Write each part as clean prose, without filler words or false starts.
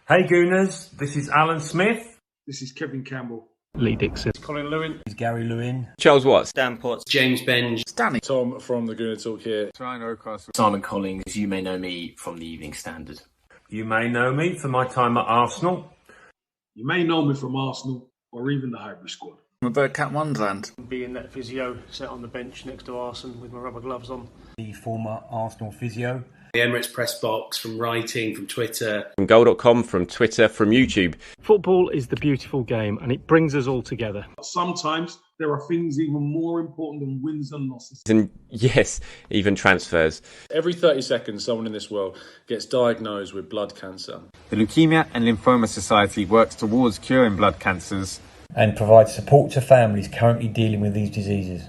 Hey Gooners, this is Alan Smith. This is Kevin Campbell. Lee Dixon. Colin Lewin. It's Gary Lewin. Charles Watts. Dan Potts. James Benge. Danny. Tom from the Gooner Talk here. Ryan O'Cross. Simon Collins. You may know me from the Evening Standard. You may know me for my time at Arsenal. You may know me from Arsenal or even the Highbury squad. I'm a Birdcat Wonderland. Being that physio sat on the bench next to Arsenal with my rubber gloves on. The former Arsenal physio. The Emirates press box, from writing, from Twitter. From goal.com, from Twitter, from YouTube. Football is the beautiful game and it brings us all together. Sometimes there are things even more important than wins and losses. And yes, even transfers. Every 30 seconds, someone in this world gets diagnosed with blood cancer. The Leukemia and Lymphoma Society works towards curing blood cancers and provides support to families currently dealing with these diseases.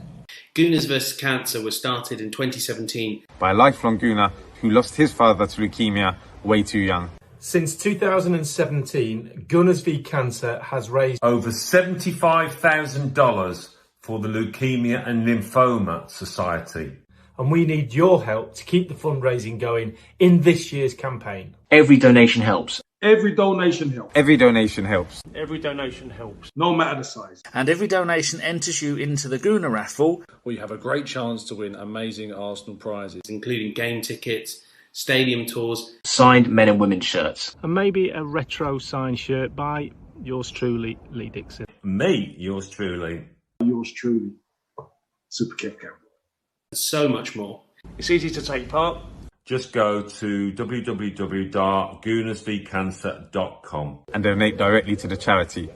Gooners vs Cancer was started in 2017 by a lifelong Gooner who lost his father to leukemia way too young. Since 2017, Gooners v Cancer has raised over $75,000 for the Leukemia and Lymphoma Society. And we need your help to keep the fundraising going in this year's campaign. Every donation helps. Every donation helps. Every donation helps. Every donation helps. No matter the size. And every donation enters you into the Gooner raffle, where you have a great chance to win amazing Arsenal prizes, including game tickets, stadium tours, signed men and women's shirts, and maybe a retro signed shirt by yours truly, Lee Dixon. Me, yours truly. Yours truly, Super Kev Campbell. So much more. It's easy to take part. Just go to www.goonersvcancer.com and donate directly to the charity.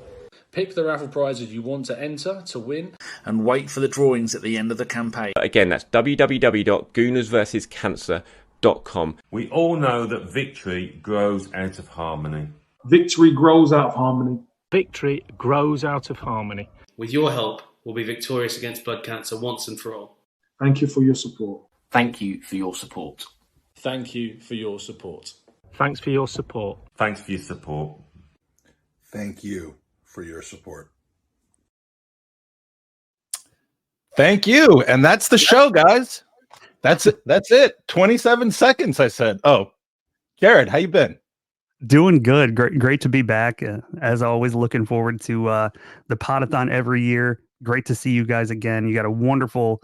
Pick the raffle prizes you want to enter to win, and wait for the drawings at the end of the campaign. Again, that's www.goonersversuscancer.com. We all know that victory grows out of harmony. Victory grows out of harmony. Victory grows out of harmony. With your help, we'll be victorious against blood cancer once and for all. Thank you for your support. Thank you for your support. Thank you for your support. Thanks for your support. Thanks for your support. Thank you for your support. Thank you. And that's the show, guys. That's it. That's it. 27 seconds, I said. Oh, Jared, how you been? Doing good. Great to be back. As always, looking forward to the Pod-A-Thon every year. Great to see you guys again. You got a wonderful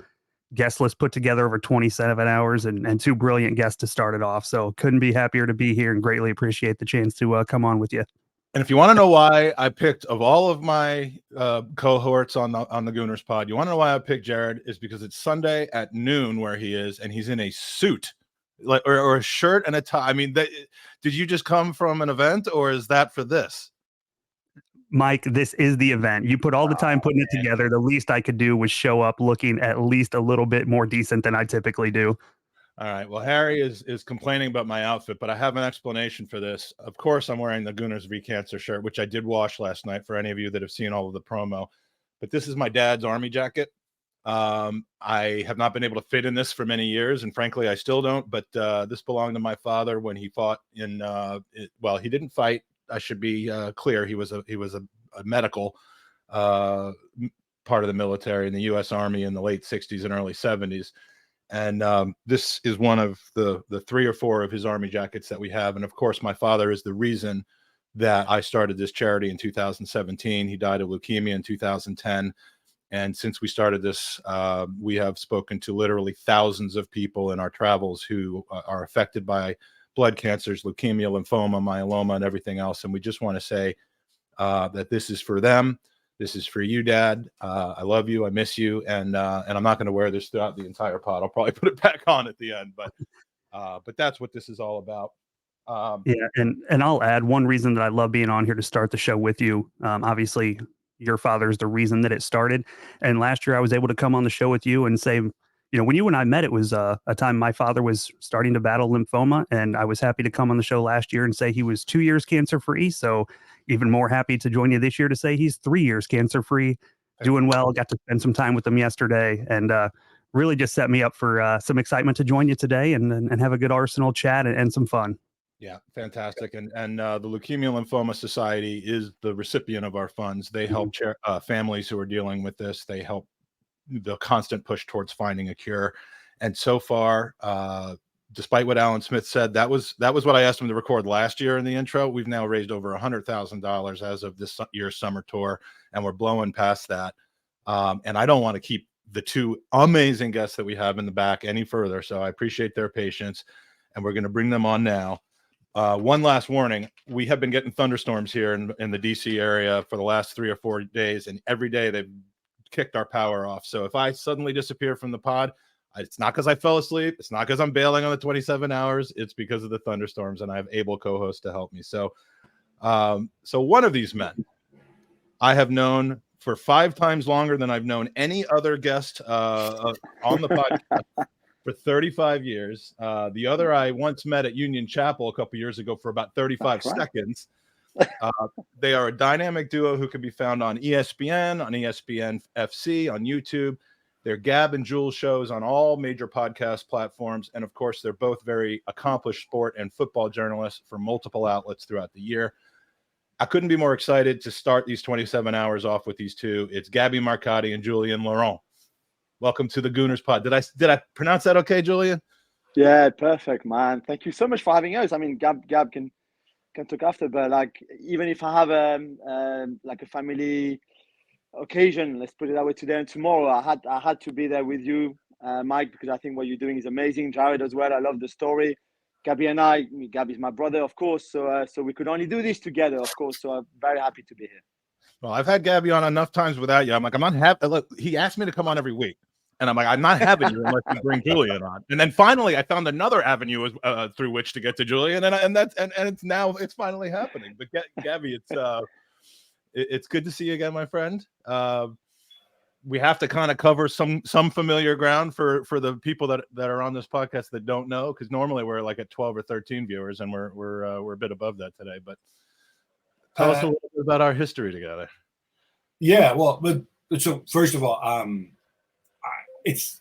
guest list put together over 27 hours and two brilliant guests to start it off. So couldn't be happier to be here and greatly appreciate the chance to come on with you. And if you want to know why I picked, of all of my cohorts on the Gooners pod, you want to know why I picked Jared is because it's Sunday at noon where he is, and he's in a suit, like or a shirt and a tie. I mean, did you just come from an event, or is that for this? Mike, this is the event. You put all the time putting it together. The least I could do was show up looking at least a little bit more decent than I typically do. All right. Well, Harry is complaining about my outfit, but I have an explanation for this. Of course, I'm wearing the Gooners v Cancer shirt, which I did wash last night for any of you that have seen all of the promo. But this is my dad's army jacket. I have not been able to fit in this for many years, and frankly, I still don't. But this belonged to my father when he fought in. Well, he didn't fight. I should be clear. He was a medical part of the military in the U.S. Army in the late 60s and early 70s. And this is one of the 3 or 4 of his army jackets that we have. And of course, my father is the reason that I started this charity in 2017. He died of leukemia in 2010. And since we started this, we have spoken to literally thousands of people in our travels who are affected by blood cancers, leukemia, lymphoma, myeloma, and everything else. And we just want to say that this is for them. This is for you, Dad. I love you. I miss you. And I'm not going to wear this throughout the entire pod. I'll probably put it back on at the end. But that's what this is all about. Yeah, and I'll add one reason that I love being on here to start the show with you. Obviously, your father is the reason that it started. And last year I was able to come on the show with you and say, you know, when you and I met, it was a time my father was starting to battle lymphoma, and I was happy to come on the show last year and say he was 2 years cancer-free. So even more happy to join you this year to say he's 3 years cancer-free, doing well. Got to spend some time with him yesterday, and really just set me up for some excitement to join you today and have a good Arsenal chat and some fun. Yeah, fantastic. And the Leukemia Lymphoma Society is the recipient of our funds. They help families who are dealing with this. They help the constant push towards finding a cure. And so far, despite what Alan Smith said, that was what I asked him to record last year in the intro. We've now raised over $100,000 as of this year's summer tour, and we're blowing past that. And I don't want to keep the two amazing guests that we have in the back any further, so I appreciate their patience, and we're going to bring them on now. One last warning: we have been getting thunderstorms here in the DC area for the last 3 or 4 days, and every day they've kicked our power off. So if I suddenly disappear from the pod, it's not because I fell asleep. It's not because I'm bailing on the 27 hours. It's because of the thunderstorms, and I have able co-hosts to help me. So, so one of these men I have known for 5 times longer than I've known any other guest on the podcast for 35 years. The other I once met at Union Chapel a couple years ago for about 35 seconds. They are a dynamic duo who can be found on ESPN, on ESPN FC, on YouTube. They're Gab and Juls shows on all major podcast platforms. And of course, they're both very accomplished sport and football journalists for multiple outlets throughout the year. I couldn't be more excited to start these 27 hours off with these two. It's Gabby Marcotti and Julien Laurent. Welcome to the Gooners Pod. Did I pronounce that okay, Julien? Yeah, perfect, man. Thank you so much for having us. I mean, Gab can talk after, but like, even if I have like a family occasion, let's put it that way, today and tomorrow, I had to be there with you, Mike, because I think what you're doing is amazing. Jared as well. I love the story. Gabby and Gabby's my brother, of course. So we could only do this together, of course. So I'm very happy to be here. Well, I've had Gabby on enough times without you. I'm not happy. Look, he asked me to come on every week, and I'm like, I'm not having you unless you bring Julien on. And then finally, I found another avenue through which to get to Julien, and it's finally happening. But Gabby, it's good to see you again, my friend. We have to kind of cover some familiar ground for the people that are on this podcast that don't know, because normally we're like at 12 or 13 viewers, and we're a bit above that today. But tell us a little bit about our history together. Yeah, well, but so first of all, this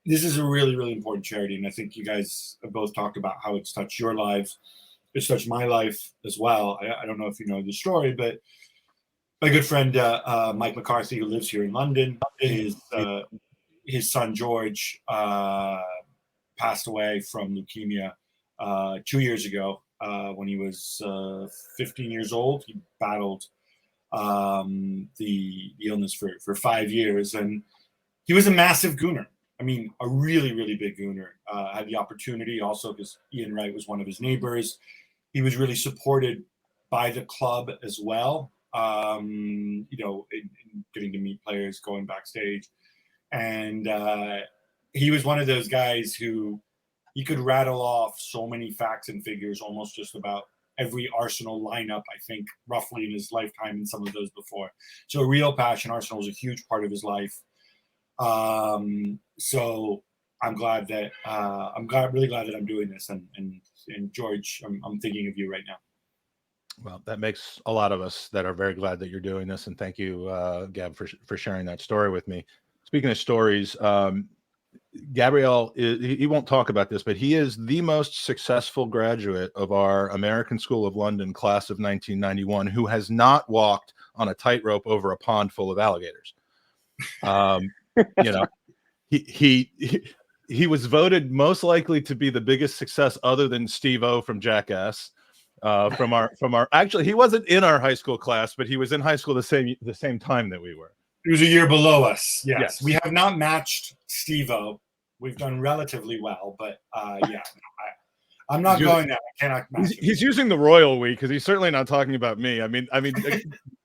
is a really, really important charity, and I think you guys have both talked about how it's touched your lives. It's touched my life as well. I don't know if you know the story, but my good friend Mike McCarthy, who lives here in London, his son George passed away from leukemia 2 years ago when he was 15 years old. He battled the illness for 5 years, and he was a massive Gooner. I mean, a really, really big Gooner. I had the opportunity also because Ian Wright was one of his neighbors. He was really supported by the club as well. In getting to meet players, going backstage. And he was one of those guys who he could rattle off so many facts and figures, almost just about every Arsenal lineup, I think, roughly in his lifetime, and some of those before. So a real passion. Arsenal was a huge part of his life. So I'm glad that really glad that I'm doing this. And George, I'm thinking of you right now. Well, that makes a lot of us that are very glad that you're doing this. And thank you, Gab, for sharing that story with me. Speaking of stories, Gabriele, he won't talk about this, but he is the most successful graduate of our American School of London class of 1991 who has not walked on a tightrope over a pond full of alligators. He was voted most likely to be the biggest success other than Steve-O from Jackass. From our actually, he wasn't in our high school class, but he was in high school the same time that we were. He was a year below us. Yes. We have not matched Steve-O. We've done relatively well, but I'm not going there. I cannot match. He's using the royal we because he's certainly not talking about me. I mean,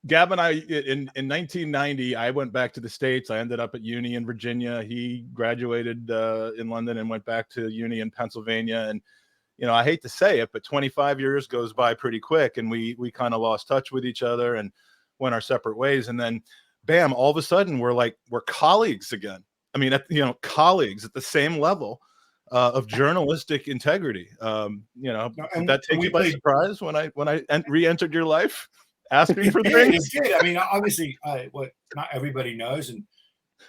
Gab and I in 1990, I went back to the States. I ended up at uni in Virginia. He graduated in London and went back to uni in Pennsylvania. And I hate to say it, but 25 years goes by pretty quick, and we kind of lost touch with each other and went our separate ways. And then, bam! All of a sudden, we're colleagues again. I mean, colleagues at the same level of journalistic integrity. Did that take you by surprise when I re-entered your life, asking for things? It did. I mean, obviously, what not everybody knows, and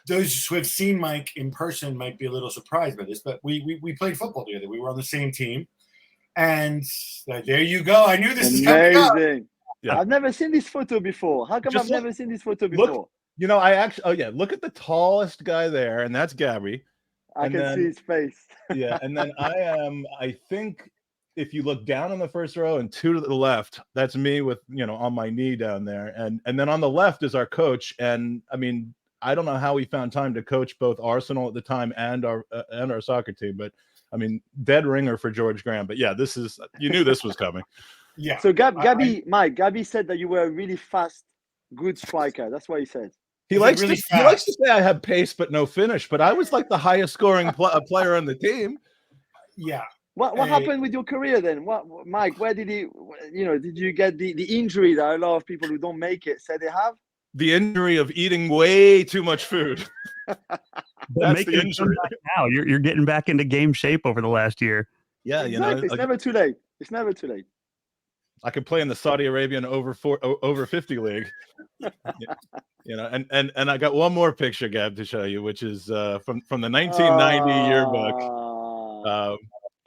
those who have seen Mike in person might be a little surprised by this, but we played football together. We were on the same team. And there you go. I knew this is coming up. Yeah. I've never seen this photo before. How come I've never seen this photo before? Look at the tallest guy there, and that's Gabby. I can see his face. Yeah, and then I think if you look down on the first row and 2 to the left, that's me with, on my knee down there. And then on the left is our coach. And I mean, I don't know how he found time to coach both Arsenal at the time and our soccer team, but I mean, dead ringer for George Graham. But yeah, you knew this was coming. Yeah. So Gabby said that you were a really fast, good striker. That's what he said. He likes to say I have pace but no finish, but I was like the highest scoring player on the team. Yeah. What happened with your career then? Mike, where did did you get the injury that a lot of people who don't make it say they have? The injury of eating way too much food. That's the injury. Now you're getting back into game shape over the last year. Yeah, exactly. It's never too late. It's never too late. I could play in the Saudi Arabian over 50 league. And I got one more picture, Gab, to show you, which is from the 1990 yearbook.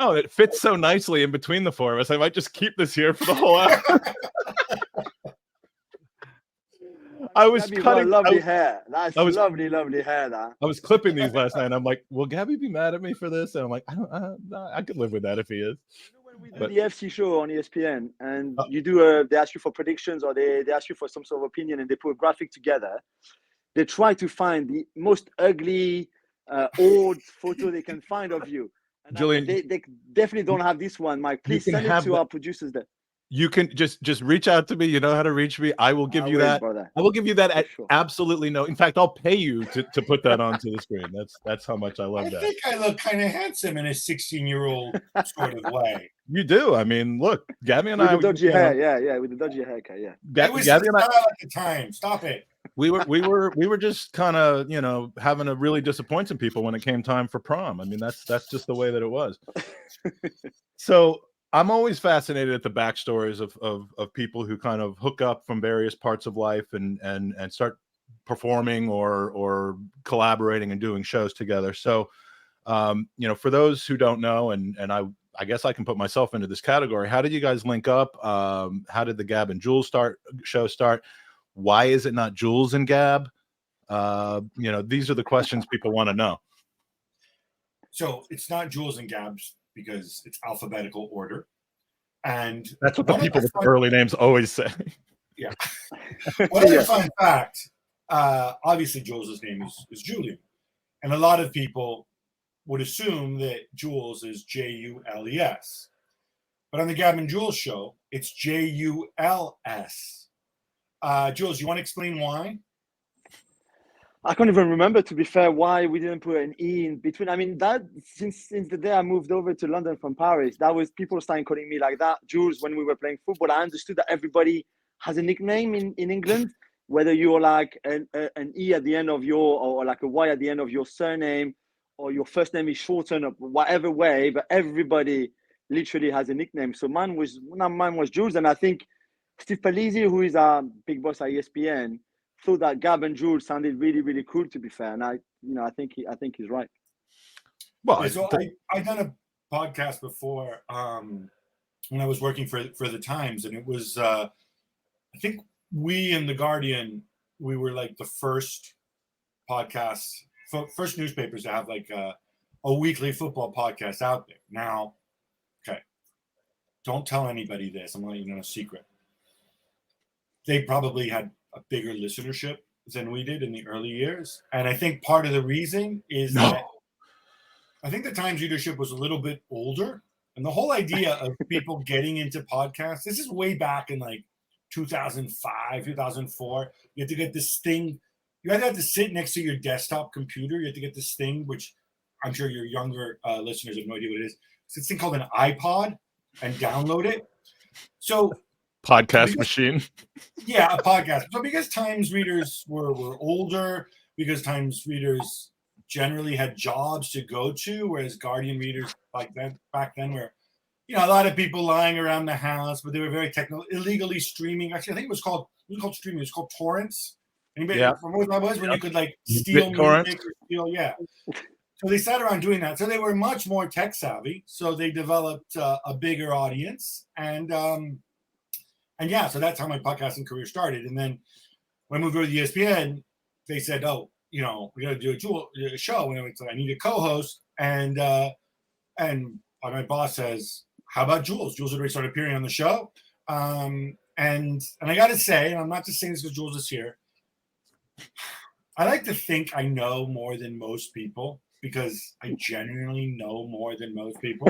It fits so nicely in between the four of us. I might just keep this here for the whole hour. I was cutting lovely hair. That's lovely hair. That I was clipping these last night. And I'm like, will Gabby be mad at me for this? And I'm like, I could live with that if he is. We do the FC show on ESPN, and you do they ask you for predictions, or they ask you for some sort of opinion, and they put a graphic together. They try to find the most ugly, old photo they can find of you. And Julian, they definitely don't have this one, Mike. Please send it to our producers there. You can just reach out to me. You know how to reach me. I will give you that. Brother. I will give you that at absolutely no. In fact, I'll pay you to put that onto the screen. That's how much I love that. I think I look kind of handsome in a 16-year-old sort of way. You do. I mean, look, Gabby and with I. With the dodgy hair, with the dodgy haircut, yeah. It was Gabby and I at the time. Stop it. We were just kind of having to really disappoint some people when it came time for prom. I mean, that's just the way that it was. So I'm always fascinated at the backstories of people who kind of hook up from various parts of life and start performing or collaborating and doing shows together. So, for those who don't know, and I guess I can put myself into this category. How did you guys link up? How did the Gab and Juls show start? Why is it not Jules and Gab? These are the questions people want to know. So it's not Jules and Gab's because it's alphabetical order. And that's what the people with the early names always say. Yeah. One other fun fact, obviously Jules' name is Julien. And a lot of people would assume that Jules is Jules. But on the Gab and Juls show, it's Juls. Jules, you want to explain why? I can't even remember, to be fair, why we didn't put an E in between. I mean, that since the day I moved over to London from Paris, that was people starting calling me like that, Jules, when we were playing football. I understood that everybody has a nickname in England, whether you're like an E at the end of or like a Y at the end of your surname, or your first name is shortened, or whatever way, but everybody literally has a nickname. So mine was Jules, and I think Steve Palisi, who is our big boss at ESPN, thought that Gab and Jules sounded really, really cool, to be fair. And I think he's right. Well, so I done a podcast before when I was working for the Times, and it was I think we in the Guardian, we were like the first newspapers to have like a weekly football podcast out there. Now, okay, don't tell anybody this. I'm letting you know a secret. They probably had a bigger listenership than we did in the early years. And I think part of the reason is that I think the Times readership was a little bit older. And the whole idea of people getting into podcasts, this is way back in like 2005, 2004. You had to get this thing. You had to sit next to your desktop computer. You had to get this thing, which I'm sure your younger listeners have no idea what it is. It's this thing called an iPod, and download it. So podcast machine. Yeah, a podcast. So because Times readers were older, because Times readers generally had jobs to go to, whereas Guardian readers back then were, a lot of people lying around the house, but they were very technical, illegally streaming. Actually, I think it was called streaming. It was called torrents. Anybody remember what that was? When you could like steal music or steal, So they sat around doing that. So they were much more tech savvy. So they developed a bigger audience, and so that's how my podcasting career started. And then when I moved over to ESPN, they said, "Oh, we got to do a show. And it's like, I need a co-host. And my boss says, how about Jules? Jules had already started appearing on the show. And I got to say, and I'm not just saying this because Jules is here, I like to think I know more than most people because I genuinely know more than most people.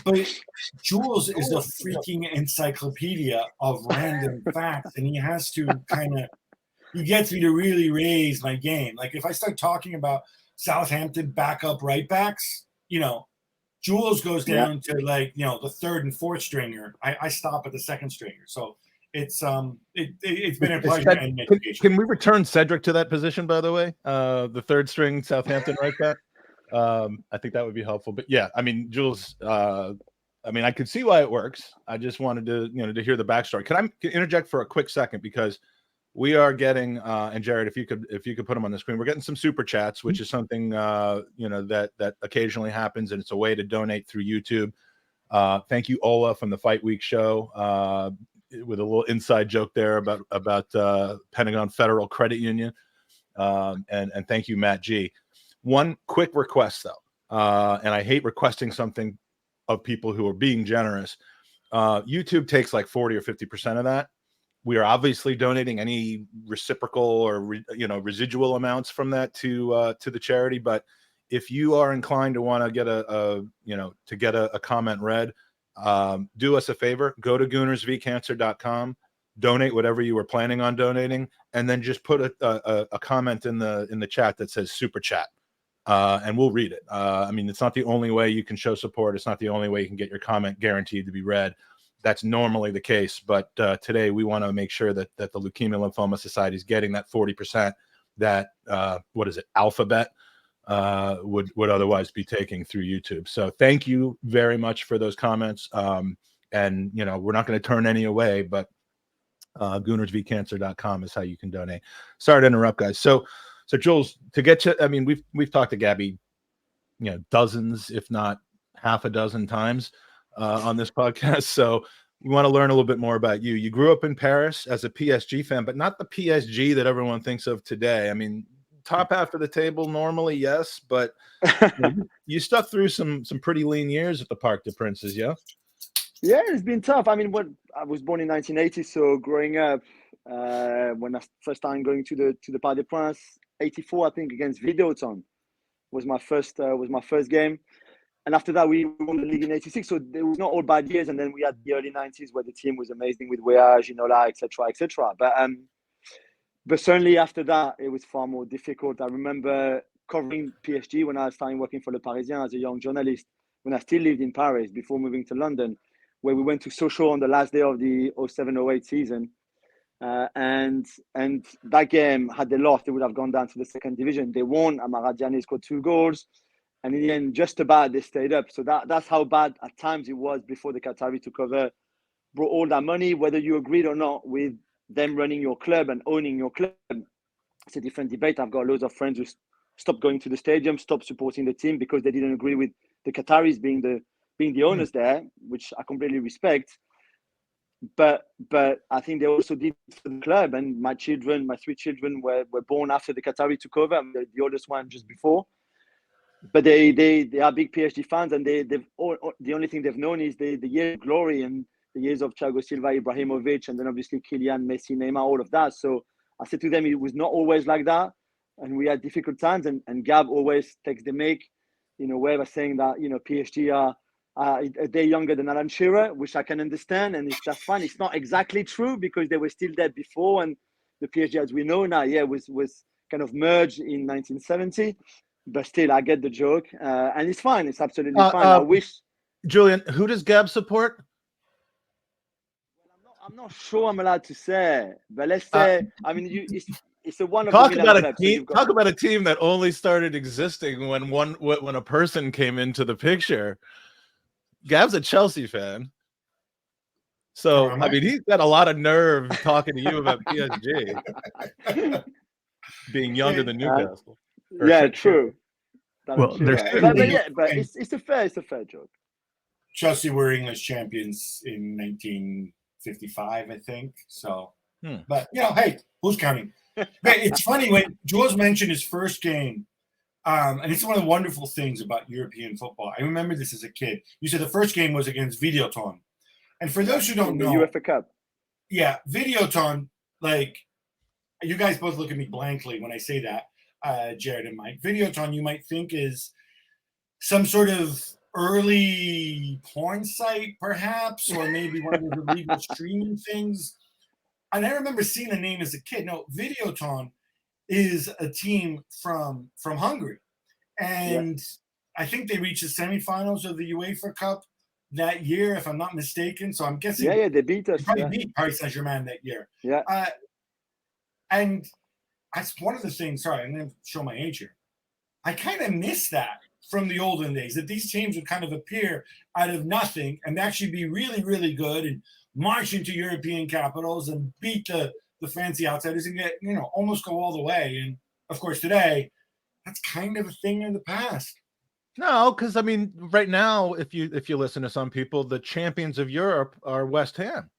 But Jules is a freaking encyclopedia of random facts, and he has to he gets me to really raise my game. Like if I start talking about Southampton backup right backs, Jules goes down to the third and fourth stringer. I stop at the second stringer. So it's been a pleasure and education. Can we return Cedric to that position, by the way? The third string Southampton right back. I think that would be helpful. But yeah, I mean, Jules, I could see why it works. I just wanted to hear the backstory. Can I interject for a quick second, because we are getting and Jared, if you could put them on the screen, we're getting some super chats, which is something that occasionally happens, and it's a way to donate through YouTube. Thank you, Ola from the Fight Week show, with a little inside joke there about Pentagon Federal Credit Union, and thank you, Matt G. One quick request though, and I hate requesting something of people who are being generous. YouTube takes like 40 or 50% of that. We are obviously donating any reciprocal or residual amounts from that to the charity. But if you are inclined to want to get a comment read, do us a favor. Go to goonersvcancer.com, donate whatever you were planning on donating, and then just put a comment in the chat that says super chat, and we'll read it. It's not the only way you can show support. It's not the only way you can get your comment guaranteed to be read. That's normally the case, but today we want to make sure that the Leukemia Lymphoma Society is getting that 40% that Alphabet would otherwise be taking through YouTube. So thank you very much for those comments. And we're not going to turn any away, but goonersvcancer.com is how you can donate. Sorry to interrupt, guys. So Jules, to get to, we've talked to Gabby, dozens, if not half a dozen times on this podcast. So we want to learn a little bit more about you. You grew up in Paris as a PSG fan, but not the PSG that everyone thinks of today. Top half of the table normally, yes, but you stuck through some pretty lean years at the Parc des Princes, yeah? Yeah, it's been tough. I was born in 1980, so growing up, when I first started going to the Parc des Princes, 84, I think, against Videoton was my first game. And after that, we won the league in 86. So there was not all bad years. And then we had the early 90s where the team was amazing with Weah, Ginola, etc. But certainly after that, it was far more difficult. I remember covering PSG when I started working for Le Parisien as a young journalist, when I still lived in Paris before moving to London, where we went to Sochaux on the last day of the 07-08 season. And that game, had they lost, they would have gone down to the second division. They won. Amaradiani scored 2 goals. And in the end, just about they stayed up. So that's how bad at times it was before the Qatari took over, brought all that money, whether you agreed or not with them running your club and owning your club. It's a different debate. I've got loads of friends who stopped going to the stadium, stopped supporting the team because they didn't agree with the Qataris being the owners there, which I completely respect. But I think they also did for the club. And my 3 children were born after the Qatari took over. The oldest one just before. But they are big PSG fans, and the only thing they've known is the years of glory and the years of Thiago Silva, Ibrahimovic, and then obviously Kylian, Messi, Neymar, all of that. So I said to them, it was not always like that, and we had difficult times. And Gab always takes the make, way by saying that PSG are a day younger than Alan Shearer, which I can understand, and it's just fun. It's not exactly true because they were still there before, and the PSG, as we know now, was kind of merged in 1970. But still, I get the joke, and it's fine. It's absolutely fine. I wish. Julian, who does Gab support? I'm not sure I'm allowed to say, but let's say. It's a one of talk the about a clubs, team. Talk about a team that only started existing when a person came into the picture. Gab's a Chelsea fan, so he's got a lot of nerve talking to you about PSG being younger than Newcastle. Yeah, true. Well, but it's a fair joke. Chelsea were English champions in 1955, I think. So, but hey, who's counting? It's funny when Jules mentioned his first game, and it's one of the wonderful things about European football. I remember this as a kid. You said the first game was against Videothon. And for those who don't know, the UEFA Cup. Yeah, Videothon, like, you guys both look at me blankly when I say that, Jared and Mike. Videothon, you might think, is some sort of early porn site, perhaps, or maybe one of those illegal streaming things. And I remember seeing the name as a kid. No, Videothon is a team from Hungary. And I think they reached the semifinals of the UEFA Cup that year, if I'm not mistaken. So I'm guessing they beat us. They probably beat Paris Saint-Germain that year. Yeah. And that's one of the things, sorry, I'm going to show my age here. I kind of miss that from the olden days, that these teams would kind of appear out of nothing and actually be really, really good and march into European capitals and beat the fancy outsiders and get, almost go all the way. And of course, today, that's kind of a thing in the past. No, because I mean, right now, if you listen to some people, the champions of Europe are West Ham.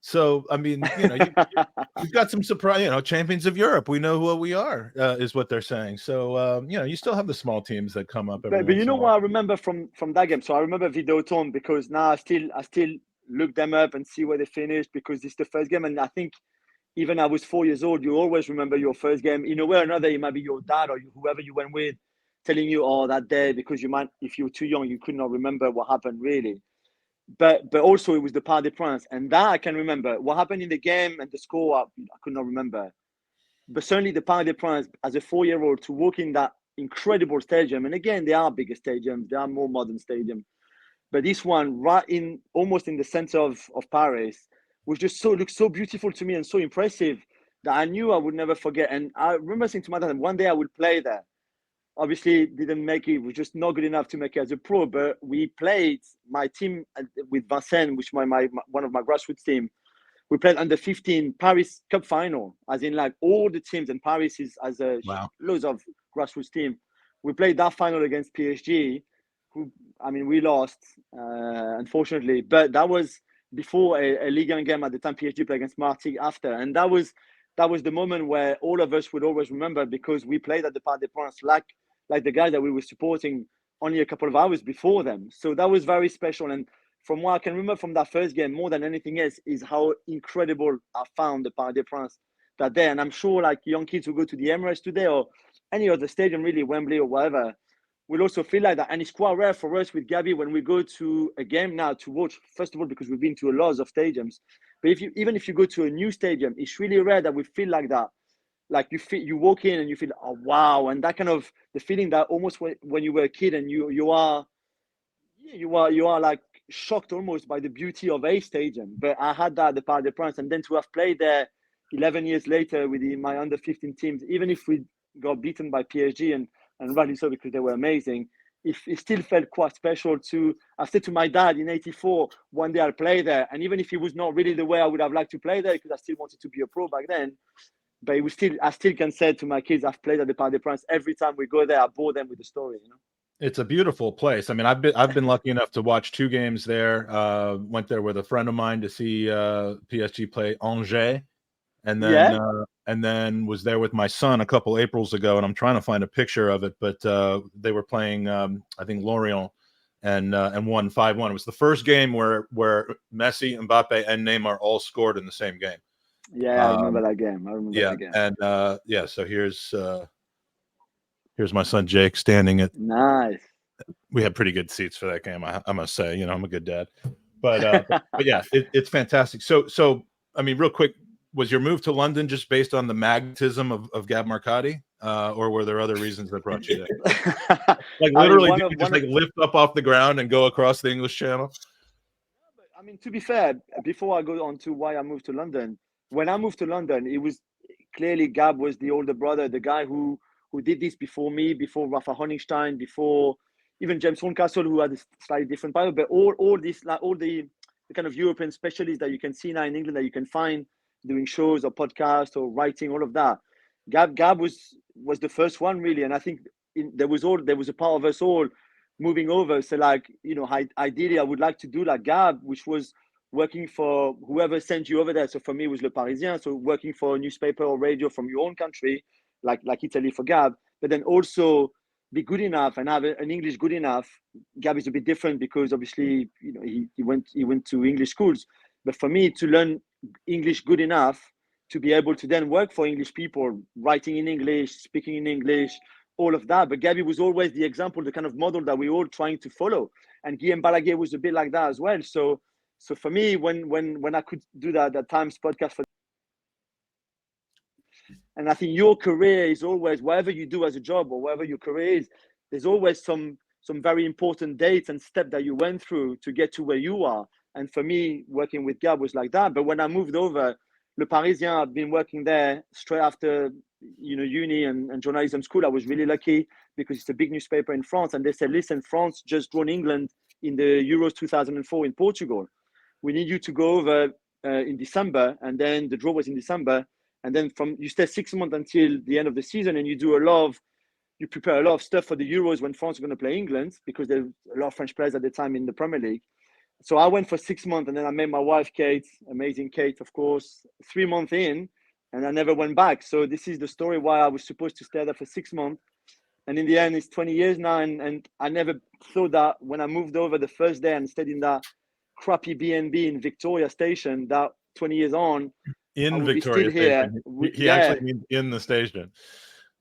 So I mean, you've got some surprise. Champions of Europe, we know who we are, is what they're saying. So you still have the small teams that come up. But you know what I remember from that game? So I remember Videothon because now I still look them up and see where they finished because it's the first game, and I think even I was 4 years old. You always remember your first game. In a way or another, it might be your dad or whoever you went with telling you, that day, because you might, if you were too young, you could not remember what happened really. But also it was the Parc des Princes, and that I can remember. What happened in the game and the score, I could not remember. But certainly the Parc des Princes, as a 4-year-old, to walk in that incredible stadium, and again, they are bigger stadiums, they are more modern stadiums. But this one, right in, almost in the center of Paris, was just looked so beautiful to me and so impressive that I knew I would never forget. And I remember saying to my dad, one day I would play there. Obviously, didn't make it. We're just not good enough to make it as a pro. But we played my team with Vincennes, which my one of my grassroots team. We played under 15 Paris Cup final, as in like all the teams. And Paris is as a loads of grassroots team. We played that final against PSG, who we lost, unfortunately. But that was before a Ligue 1 game at the time. PSG played against Martigues after, and that was the moment where all of us would always remember because we played at the Parc des Princes like the guys that we were supporting only a couple of hours before them. So that was very special. And from what I can remember from that first game, more than anything else, is how incredible I found the Parc des Princes that day. And I'm sure like young kids who go to the Emirates today or any other stadium, really, Wembley or whatever, will also feel like that. And it's quite rare for us with Gabby when we go to a game now to watch, first of all, because we've been to a lot of stadiums. But even if you go to a new stadium, it's really rare that we feel like that. Like you walk in and you feel, oh, wow. And that kind of the feeling that almost when you were a kid and you are like shocked almost by the beauty of a stadium. But I had that at the Parc des Princes, and then to have played there 11 years later with my under 15 teams, even if we got beaten by PSG and rightly so because they were amazing, it still felt quite special to. I said to my dad in '84, one day I'll play there, and even if it was not really the way I would have liked to play there, because I still wanted to be a pro back then. But I still can say to my kids, I've played at the Parc des Princes. Every time we go there, I bore them with the story. It's a beautiful place. I mean, I've been lucky enough to watch 2 games there. Went there with a friend of mine to see PSG play Angers, and then was there with my son a couple Aprils ago, and I'm trying to find a picture of it. But they were playing, I think, Lorient, and won 5-1. It was the first game where Messi, Mbappe, and Neymar all scored in the same game. Yeah, I remember that game. That game. And so here's my son Jake standing at. Nice. We had pretty good seats for that game. I must say, I'm a good dad. But yeah, it's fantastic. So I mean, real quick, was your move to London just based on the magnetism of Gab Marcotti, or were there other reasons that brought you there? Like literally, did you just lift up off the ground and go across the English Channel? I mean, to be fair, before I go on to why I moved to London, when I moved to London, it was clearly Gab was the older brother, the guy who did this before me, before Rafa Honigstein, before even James Horncastle, who had a slightly different bio. But all this, like all the kind of European specialists that you can see now in England that you can find doing shows or podcasts or writing, all of that. Gab was the first one really, and I think there was a part of us all moving over. So like ideally, I would like to do like Gab, which was working for whoever sent you over there. So for me, it was Le Parisien. So working for a newspaper or radio from your own country, like Italy for Gab, but then also be good enough and have an English good enough. Gab is a bit different because obviously, you know, he went to English schools. But for me to learn English good enough to be able to then work for English people, writing in English, speaking in English, all of that. But Gabby was always the example, the kind of model that we were all trying to follow. And Guillaume Balaguer was a bit like that as well. So for me, when I could do that Times podcast for, and I think your career is always, whatever you do as a job or whatever your career is, there's always some very important dates and steps that you went through to get to where you are. And for me, working with Gab was like that. But when I moved over, Le Parisien, I've been working there straight after, you know, uni and journalism school. I was really lucky because it's a big newspaper in France. And they said, listen, France just drawn England in the Euros 2004 in Portugal. We need you to go over in December. And then the draw was in December. And then you stay 6 months until the end of the season, and you prepare a lot of stuff for the Euros when France are going to play England, because there's a lot of French players at the time in the Premier League. So I went for 6 months, and then I met my wife, Kate, amazing Kate, of course, 3 months in, and I never went back. So this is the story why I was supposed to stay there for 6 months. And in the end, it's 20 years now. And I never thought that when I moved over the first day and stayed in that crappy B&B in Victoria Station, that 20 years on, in Victoria Station. He actually means in the station.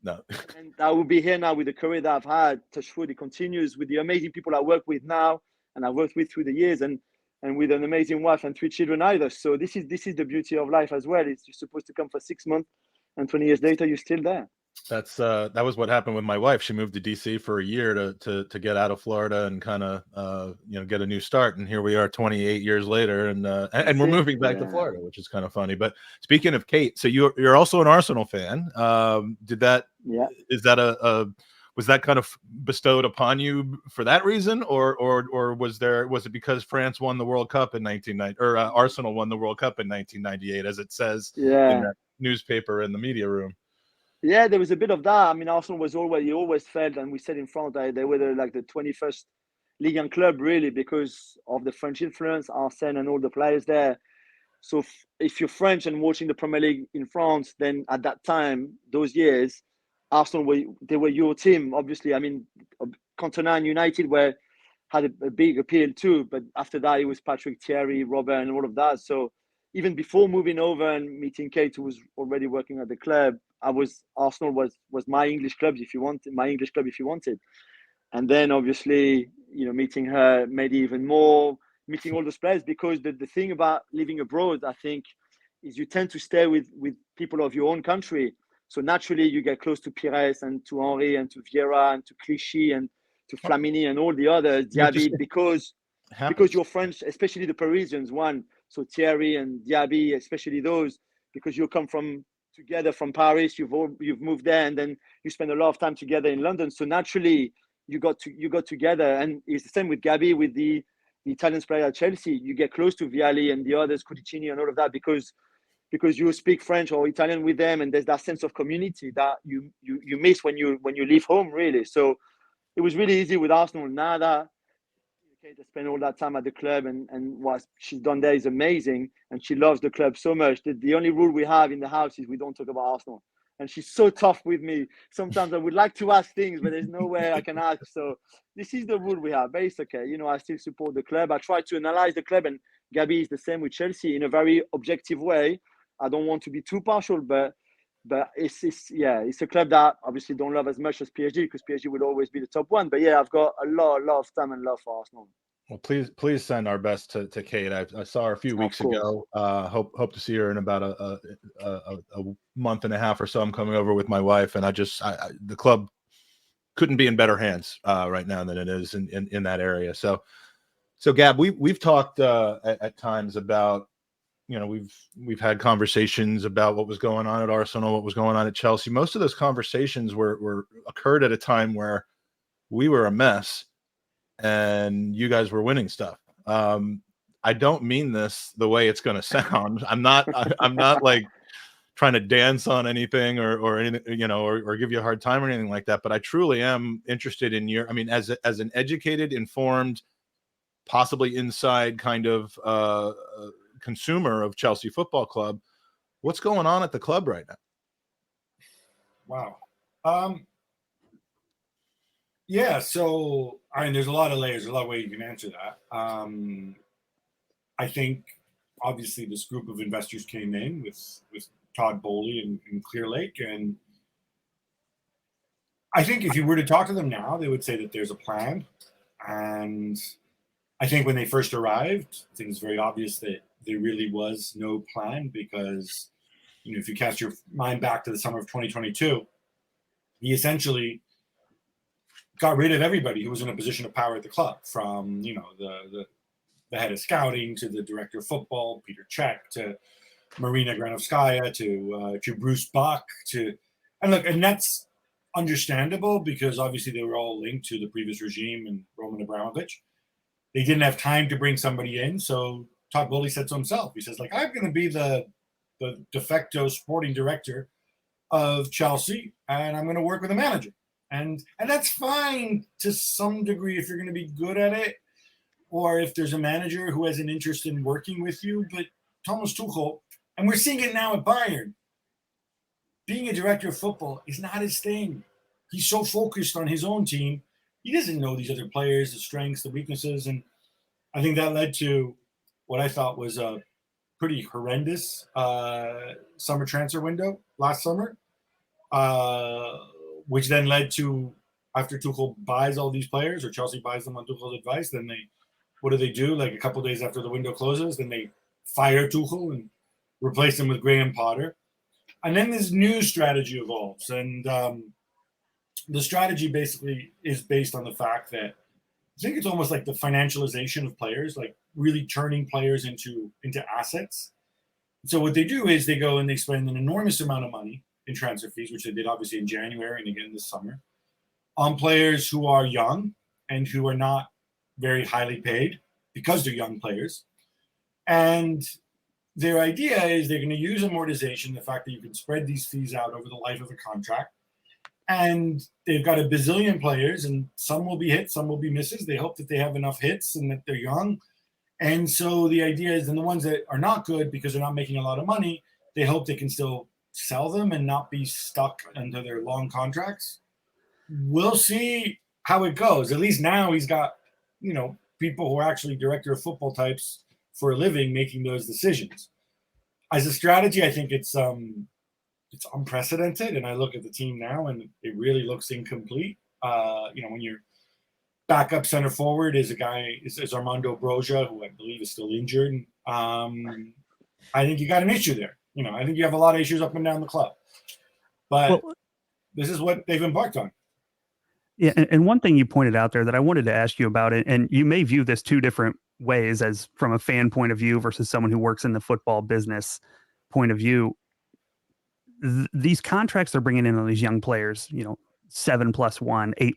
No. And I will be here now with the career that I've had. Touch wood, it continues with the amazing people I work with now and I worked with through the years, and with an amazing wife and 3 children either. So this is the beauty of life as well. It's you're supposed to come for 6 months and 20 years later, you're still there. That was what happened with my wife. She moved to DC for a year to get out of Florida and kind of get a new start. And here we are 28 years later, and we're moving back to Florida, which is kind of funny. But speaking of Kate, so you're also an Arsenal fan. Was that kind of bestowed upon you for that reason, or was it because France won the World Cup in 1990, or Arsenal won the World Cup in 1998, as it says in that newspaper in the media room? Yeah, there was a bit of that. I mean, Arsenal was always felt, and we said in France that they were the 21st Ligue 1 club, really, because of the French influence, Arsene and all the players there. So if you're French and watching the Premier League in France, then at that time, those years, Arsenal were your team. Obviously, I mean, Cantona and United had a big appeal too. But after that, it was Patrick, Thierry, Robert, and all of that. So even before moving over and meeting Kate, who was already working at the club, Arsenal was my English club if you wanted. And then obviously, meeting her made even more, meeting all those players, because the thing about living abroad, I think, is you tend to stay with people of your own country. So naturally you get close to Pires and to Henry and to Vieira and to Clichy and to Flamini and all the others, Diaby, because you're French, especially the Parisians, so Thierry and Diaby, especially those, because you come together from Paris, you've moved there, and then you spend a lot of time together in London. So naturally you got together, and it's the same with Gabi, with the Italian player at Chelsea. You get close to Vialli and the others, Cudicini and all of that, because you speak French or Italian with them, and there's that sense of community that you miss when you leave home, really. So it was really easy with Arsenal. Nada. Kate spent all that time at the club, and what she's done there is amazing, and she loves the club so much. The only rule we have in the house is we don't talk about Arsenal, and she's so tough with me. Sometimes I would like to ask things, but there's no way I can ask. So this is the rule we have, but it's okay. I still support the club. I try to analyze the club, and Gabi is the same with Chelsea in a very objective way. I don't want to be too partial, but it's a club that obviously don't love as much as PSG, because PSG will always be the top one. But yeah, I've got a lot of time and love for Arsenal. Well, please send our best to Kate. I saw her a few weeks ago. Hope to see her in about a month and a half or so. I'm coming over with my wife, and the club couldn't be in better hands right now than it is in that area. So Gab, we've talked at times about, we've had conversations about what was going on at Arsenal, what was going on at Chelsea. Most of those conversations occurred at a time where we were a mess and you guys were winning stuff. I don't mean this the way it's going to sound. I'm not like trying to dance on anything or anything, or give you a hard time or anything like that. But I truly am interested in as an educated, informed, possibly inside kind of consumer of Chelsea Football Club. What's going on at the club right now? Wow. Yeah, so I mean, there's a lot of layers, a lot of ways you can answer that. I think obviously this group of investors came in with Todd Bowley and Clear Lake, and I think if you were to talk to them now, they would say that there's a plan. And I think when they first arrived, I think it's very obvious that there really was no plan, because if you cast your mind back to the summer of 2022, he essentially got rid of everybody who was in a position of power at the club, from the head of scouting to the director of football, Peter Cech, to Marina Granovskaya, to Bruce Buck, and that's understandable, because obviously they were all linked to the previous regime and Roman Abramovich. They didn't have time to bring somebody in, so Todd Bowley said to himself, he says, I'm going to be the de facto sporting director of Chelsea, and I'm going to work with a manager. And that's fine to some degree if you're going to be good at it, or if there's a manager who has an interest in working with you. But Thomas Tuchel, and we're seeing it now at Bayern, being a director of football is not his thing. He's so focused on his own team, he doesn't know these other players, the strengths, the weaknesses. And I think that led to what I thought was a pretty horrendous summer transfer window last summer, which then led to, after Tuchel buys all these players, or Chelsea buys them on Tuchel's advice, then what do? Like a couple of days after the window closes, then they fire Tuchel and replace him with Graham Potter. And then this new strategy evolves. And the strategy basically is based on the fact that I think it's almost like the financialization of players, like really turning players into assets. So what they do is they go and they spend an enormous amount of money in transfer fees, which they did obviously in January and again this summer, on players who are young and who are not very highly paid because they're young players. And their idea is they're going to use amortization, the fact that you can spread these fees out over the life of a contract. And they've got a bazillion players, and some will be hits, some will be misses. They hope that they have enough hits and that they're young. And so the idea is, and the ones that are not good because they're not making a lot of money, they hope they can still sell them and not be stuck into their long contracts. We'll see how it goes. At least now he's got, people who are actually director of football types for a living making those decisions. As a strategy, I think it's unprecedented. And I look at the team now and it really looks incomplete. When your backup center forward is is Armando Broja, who I believe is still injured. I think you got an issue there. I think you have a lot of issues up and down the club. But this is what they've embarked on. Yeah, and one thing you pointed out there that I wanted to ask you about it, and you may view this two different ways, as from a fan point of view versus someone who works in the football business point of view. These contracts they're bringing in on these young players, 7+1,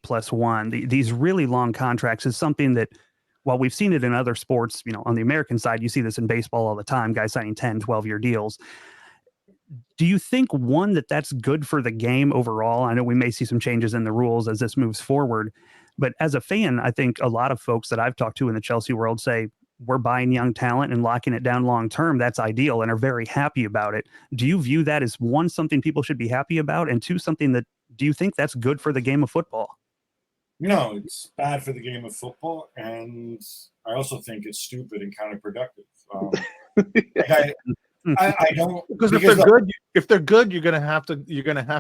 8+1, these really long contracts is something that, while we've seen it in other sports, on the American side, you see this in baseball all the time, guys signing 10, 12-year deals. Do you think, one, that's good for the game overall? I know we may see some changes in the rules as this moves forward, but as a fan, I think a lot of folks that I've talked to in the Chelsea world say, we're buying young talent and locking it down long term. That's ideal, and are very happy about it. Do you view that as, one, something people should be happy about, and two, something that, do you think that's good for the game of football? No, it's bad for the game of football, and I also think it's stupid and counterproductive. I don't, because if they're good, you're gonna have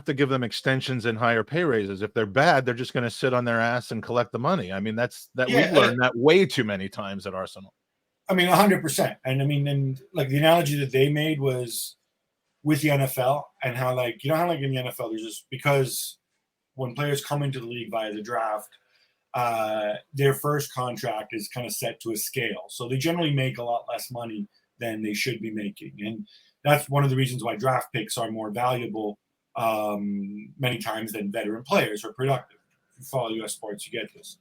to give them extensions and higher pay raises. If they're bad, they're just gonna sit on their ass and collect the money. I mean, we've learned that way too many times at Arsenal. I mean, 100%. And like the analogy that they made was with the NFL, and how in the NFL, there's just, because when players come into the league via the draft, their first contract is kind of set to a scale. So they generally make a lot less money than they should be making. And that's one of the reasons why draft picks are more valuable many times than veteran players or productive. If you follow U.S. sports, you get this.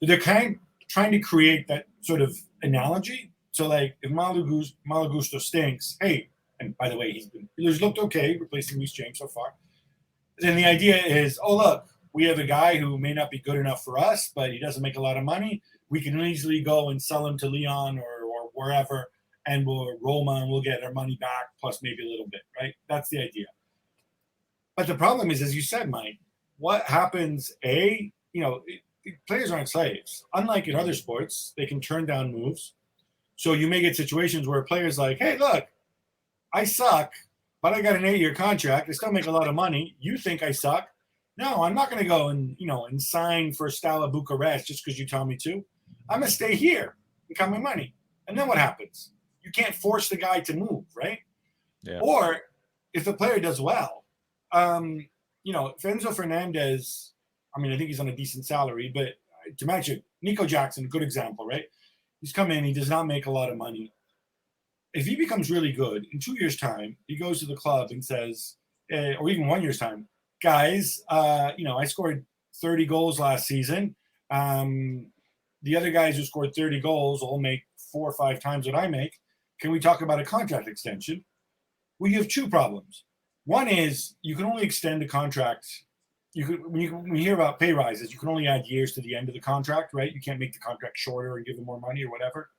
But they're kind of trying to create that sort of analogy. So if Malo Gusto stinks, hey, and by the way, he's looked okay replacing Reece James so far. Then the idea is, oh, look, we have a guy who may not be good enough for us, but he doesn't make a lot of money. we can easily go and sell him to Lyon or wherever, and Roma, and we'll get our money back plus maybe a little bit, right? That's the idea. But the problem is, as you said, Mike, what happens? Players aren't slaves. Unlike in other sports, they can turn down moves. So you may get situations where a player's like, hey, look, I suck, but I got an 8-year contract. I still make a lot of money. You think I suck? No, I'm not going to go and sign for Steaua Bucharest just because you tell me to. I'm going to stay here and count my money. And then what happens? You can't force the guy to move, right? Yeah. Or if the player does well, Enzo Fernandez, I think he's on a decent salary, but to match it, Nico Jackson, good example, right? He's come in, he does not make a lot of money. If he becomes really good, in 2 years' time, he goes to the club and says, or even 1 year's time, guys, I scored 30 goals last season. The other guys who scored 30 goals all make 4 or 5 times what I make. Can we talk about a contract extension? Well, you have 2 problems. One is you can only extend a contract. When you hear about pay rises, you can only add years to the end of the contract, right? You can't make the contract shorter and give him more money or whatever.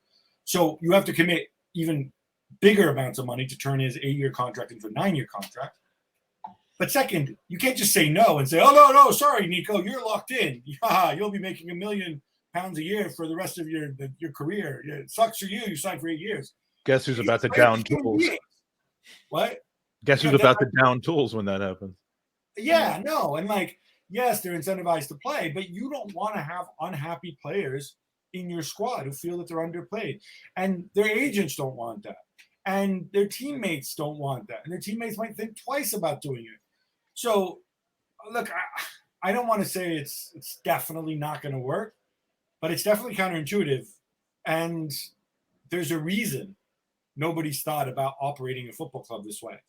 So you have to commit even bigger amounts of money to turn his 8-year contract into a 9-year contract. But second, you can't just say no and say, oh, no, sorry, Nico, you're locked in. You'll be making £1 million a year for the rest of your career. It sucks for you. You signed for 8 years. Guess who's about to down tools? What? Guess who's about to down tools when that happens? Yeah, no. And yes, they're incentivized to play, but you don't want to have unhappy players in your squad who feel that they're underplayed. And their agents don't want that. And their teammates don't want that. And their teammates might think twice about doing it. So, look, I don't want to say it's definitely not going to work, but it's definitely counterintuitive. And there's a reason nobody's thought about operating a football club this way.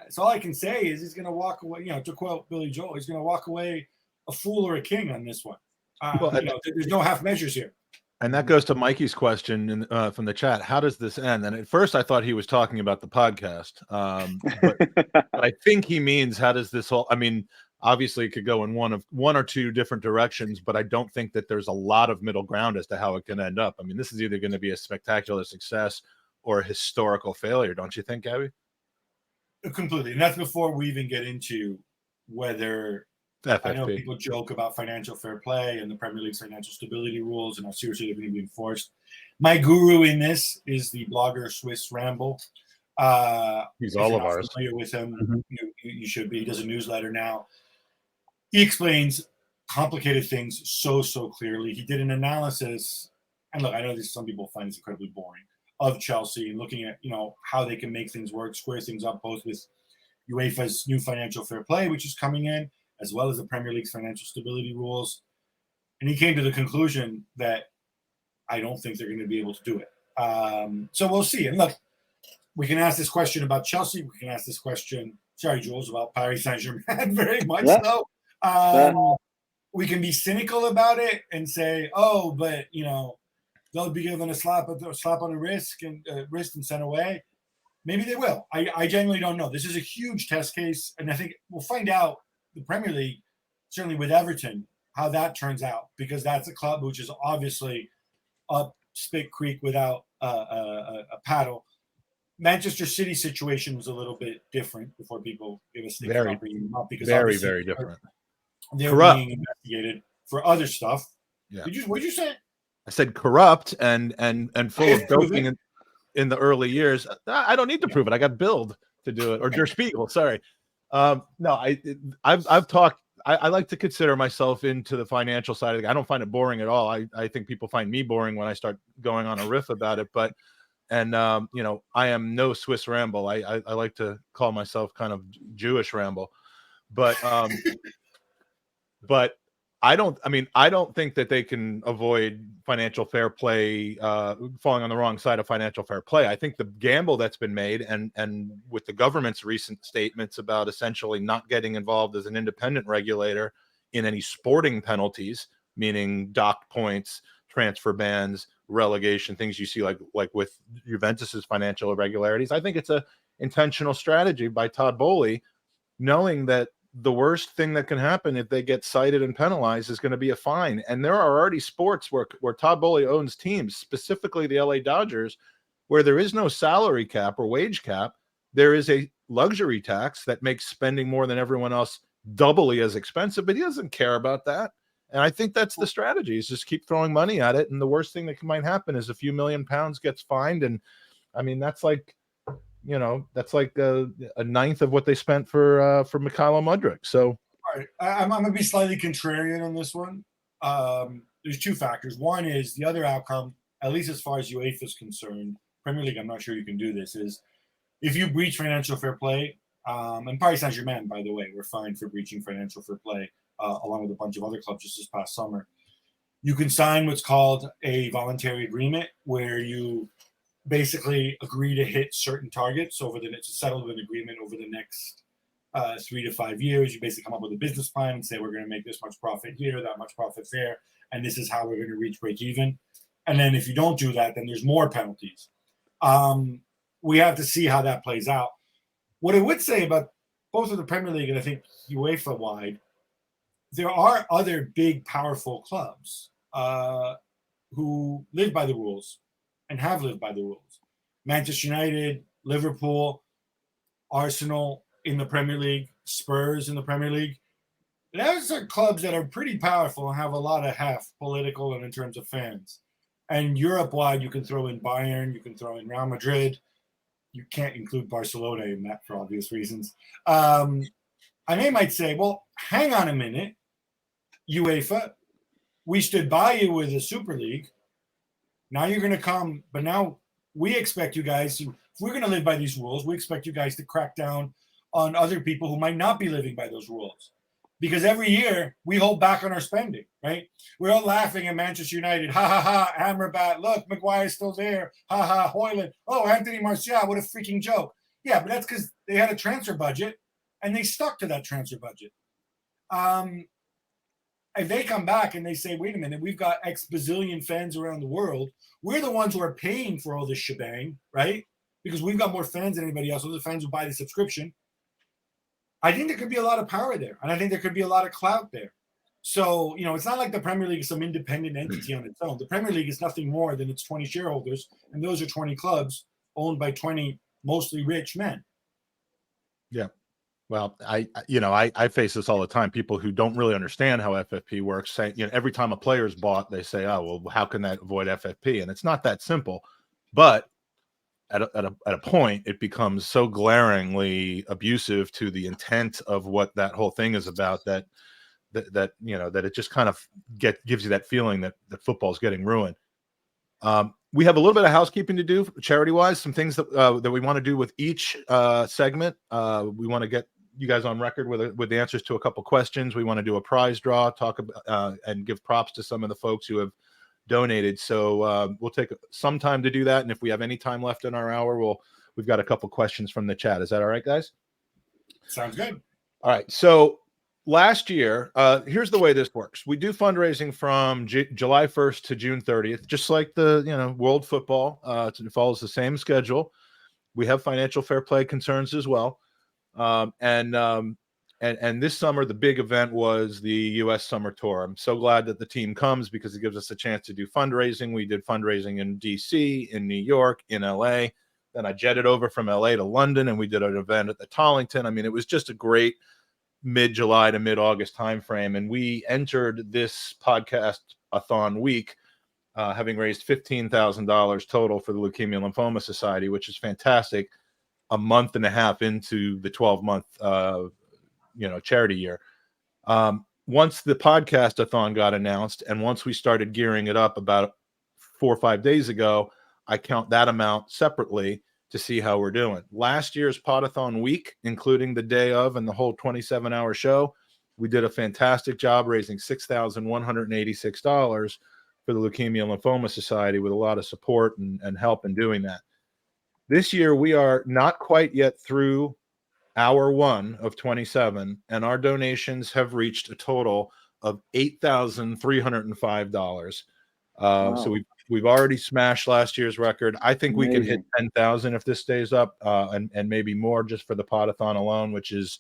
So all I can say is he's going to walk away, to quote Billy Joel, he's going to walk away a fool or a king on this one. There's no half measures here. And that goes to Mikey's question from the chat. How does this end? And at first I thought he was talking about the podcast. But I think he means how does this whole, obviously it could go in one or two different directions, but I don't think that there's a lot of middle ground as to how it can end up. This is either going to be a spectacular success or a historical failure. Don't you think, Gabby? Completely. And that's before we even get into whether FFP. I know people joke about financial fair play and the Premier League's financial stability rules and how seriously they're going to be enforced. My guru in this is the blogger Swiss Ramble. He's all of ours. Familiar with him, mm-hmm. you should be. He does a newsletter now. He explains complicated things so clearly. He did an analysis, and look, I know some people find this incredibly boring, of Chelsea and looking at how they can make things work, square things up, both with UEFA's new financial fair play, which is coming in, as well as the Premier League's financial stability rules. And he came to the conclusion that I don't think they're going to be able to do it. So we'll see. And look, we can ask this question about Chelsea. We can ask this question, sorry, Jules, about Paris Saint-Germain very much so. We can be cynical about it and say, oh, but, they'll be given a slap on the wrist and sent away. Maybe they will. I genuinely don't know. This is a huge test case, and I think we'll find out the Premier League, certainly with Everton, how that turns out, because that's a club which is obviously up Spit Creek without a paddle. Manchester City situation was a little bit different before people give us the because very different. They're corrupt. Being investigated for other stuff. Yeah. What did you say? I said corrupt and full of doping in the early years. I don't need to prove it. I got billed to do it. Or Der Spiegel, sorry. No, I've talked. I like to consider myself into the financial side of it. I don't find it boring at all. I think people find me boring when I start going on a riff about it. But I am no Swiss Ramble. I like to call myself kind of Jewish Ramble. But but I don't think that they can avoid financial fair play, falling on the wrong side of financial fair play. I think the gamble that's been made and with the government's recent statements about essentially not getting involved as an independent regulator in any sporting penalties, meaning docked points, transfer bans, relegation, things you see like with Juventus's financial irregularities. I think it's a intentional strategy by Todd Bowley, knowing that the worst thing that can happen if they get cited and penalized is going to be a fine. And there are already sports where Todd Boehly owns teams, specifically the LA Dodgers, where there is no salary cap or wage cap. There is a luxury tax that makes spending more than everyone else doubly as expensive, but he doesn't care about that. And I think that's the strategy, is just keep throwing money at it. And the worst thing that might happen is a few $1 million gets fined. And I mean, that's like, that's like a ninth of what they spent for Mikhailo Mudryk. So, all right, I'm going to be slightly contrarian on this one. There's two factors. One is the other outcome, at least as far as UEFA is concerned. Premier League, I'm not sure you can do this, is if you breach financial fair play, and Paris Saint-Germain, by the way, were fined for breaching financial fair play, along with a bunch of other clubs just this past summer. You can sign what's called a voluntary agreement, where you basically agree to hit certain targets it's a settlement agreement over the next 3 to 5 years. You basically come up with a business plan and say, we're going to make this much profit here, that much profit there, and this is how we're going to reach break even. And then if you don't do that, then there's more penalties. We have to see how that plays out. What I would say about both of the Premier League and I think UEFA wide, there are other big, powerful clubs who live by the rules and have lived by the rules. Manchester United, Liverpool, Arsenal in the Premier League, Spurs in the Premier League. Those are clubs that are pretty powerful and have a lot of heft, political and in terms of fans. And Europe-wide, you can throw in Bayern, you can throw in Real Madrid. You can't include Barcelona in that for obvious reasons. And they might say, well, hang on a minute, UEFA, we stood by you with the Super League. Now you're going to come, but now we expect you guys to, if we're going to live by these rules, we expect you guys to crack down on other people who might not be living by those rules. Because every year we hold back on our spending, right? We're all laughing at Manchester United. Ha, ha, ha, Amrabat. Look, Maguire's still there. Ha, ha, Højlund. Oh, Anthony Martial, what a freaking joke. Yeah, but that's because they had a transfer budget and they stuck to that transfer budget. If they come back and they say, wait a minute, we've got X bazillion fans around the world. We're the ones who are paying for all this shebang, right? Because we've got more fans than anybody else. Those are the fans who buy the subscription. I think there could be a lot of power there. And I think there could be a lot of clout there. So, it's not like the Premier League is some independent entity on its own. The Premier League is nothing more than its 20 shareholders. And those are 20 clubs owned by 20 mostly rich men. Yeah. Well, I face this all the time. People who don't really understand how FFP works say, every time a player is bought, they say, oh, well, how can that avoid FFP? And it's not that simple. But at a point, it becomes so glaringly abusive to the intent of what that whole thing is about that it just kind of gives you that feeling that football is getting ruined. We have a little bit of housekeeping to do charity-wise, some things that we want to do with each segment. We want to get you guys on record with the answers to a couple questions. We want to do a prize draw, talk about and give props to some of the folks who have donated. So we'll take some time to do that. And if we have any time left in our hour, we've got a couple questions from the chat. Is that all right, guys? Sounds good. All right. So last year, here's the way this works. We do fundraising from July 1st to June 30th, just like the world football. It follows the same schedule. We have financial fair play concerns as well. And this summer, the big event was the U.S. Summer Tour. I'm so glad that the team comes because it gives us a chance to do fundraising. We did fundraising in D.C., in New York, in L.A. Then I jetted over from L.A. to London, and we did an event at the Tollington. I mean, it was just a great mid-July to mid-August timeframe. And we entered this Pod-A-Thon week having raised $15,000 total for the Leukemia Lymphoma Society, which is fantastic, a month and a half into the 12-month charity year. Once the Podcast-A-Thon got announced and once we started gearing it up about 4 or 5 days ago, I count that amount separately to see how we're doing. Last year's Podathon week, including the day of and the whole 27-hour show, we did a fantastic job raising $6,186 for the Leukemia Lymphoma Society with a lot of support and help in doing that. This year, we are not quite yet through hour 1 of 27, and our donations have reached a total of $8,305. Wow. So we've already smashed last year's record. I think we can hit 10,000 if this stays up, and maybe more just for the Podathon alone, which is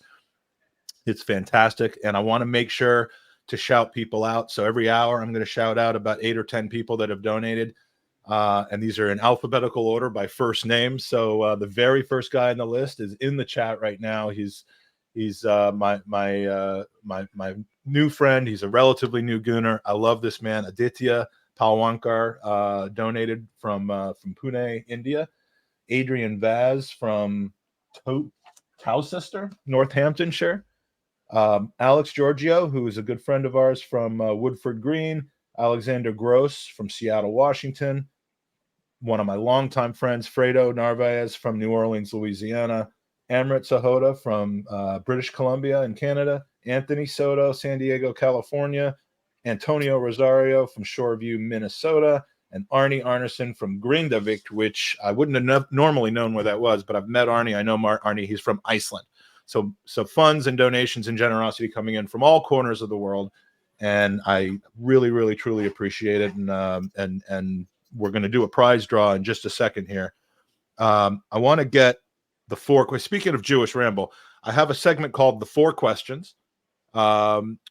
It's fantastic. And I want to make sure to shout people out. So every hour, I'm going to shout out about 8 or 10 people that have donated. And these are in alphabetical order by first name. So the very first guy on the list is in the chat right now. He's my new friend. He's a relatively new Gooner. I love this man. Aditya Palwankar donated from Pune, India. Adrian Vaz from Towcester, Northamptonshire. Alex Giorgio, who is a good friend of ours from Woodford Green. Alexander Gross from Seattle, Washington. One of my longtime friends, Fredo Narvaez from New Orleans, Louisiana. Amrit Sahota from British Columbia in Canada. Anthony Soto, San Diego, California. Antonio Rosario from Shoreview, Minnesota. And Arnie Arneson from Grindavik, which I wouldn't have normally known where that was, but I've met Arnie. I know Arnie. He's from Iceland. So funds and donations and generosity coming in from all corners of the world. And I really, really, truly appreciate it. And we're going to do a prize draw in just a second here. I want to get the 4. Speaking of Jewish Ramble, I have a segment called The 4 Questions,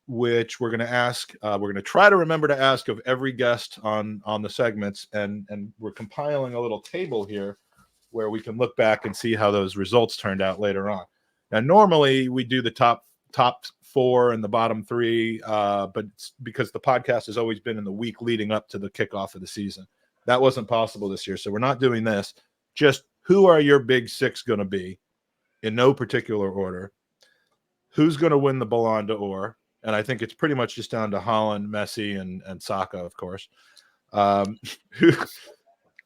which we're going to ask. We're going to try to remember to ask of every guest on the segments. And we're compiling a little table here where we can look back and see how those results turned out later on. Now, normally we do the top 4 and the bottom 3, but it's because the podcast has always been in the week leading up to the kickoff of the season. That wasn't possible this year, so we're not doing this. Just who are your big 6 going to be in no particular order? Who's going to win the Ballon d'Or? And I think it's pretty much just down to Haaland, Messi, and Saka, of course.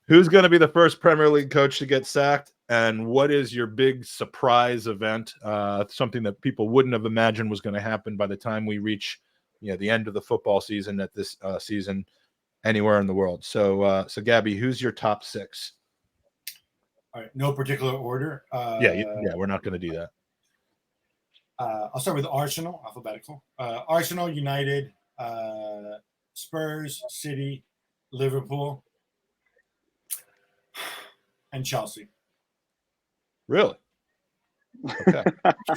Who's going to be the first Premier League coach to get sacked? And what is your big surprise event? Something that people wouldn't have imagined was going to happen by the time we reach, the end of the football season at this season anywhere in the world. So Gabby, who's your top 6? All right, no particular order. Yeah, we're not going to do that. I'll start with Arsenal, alphabetical. Arsenal, United, Spurs, City, Liverpool, and Chelsea. Really? Okay. I'm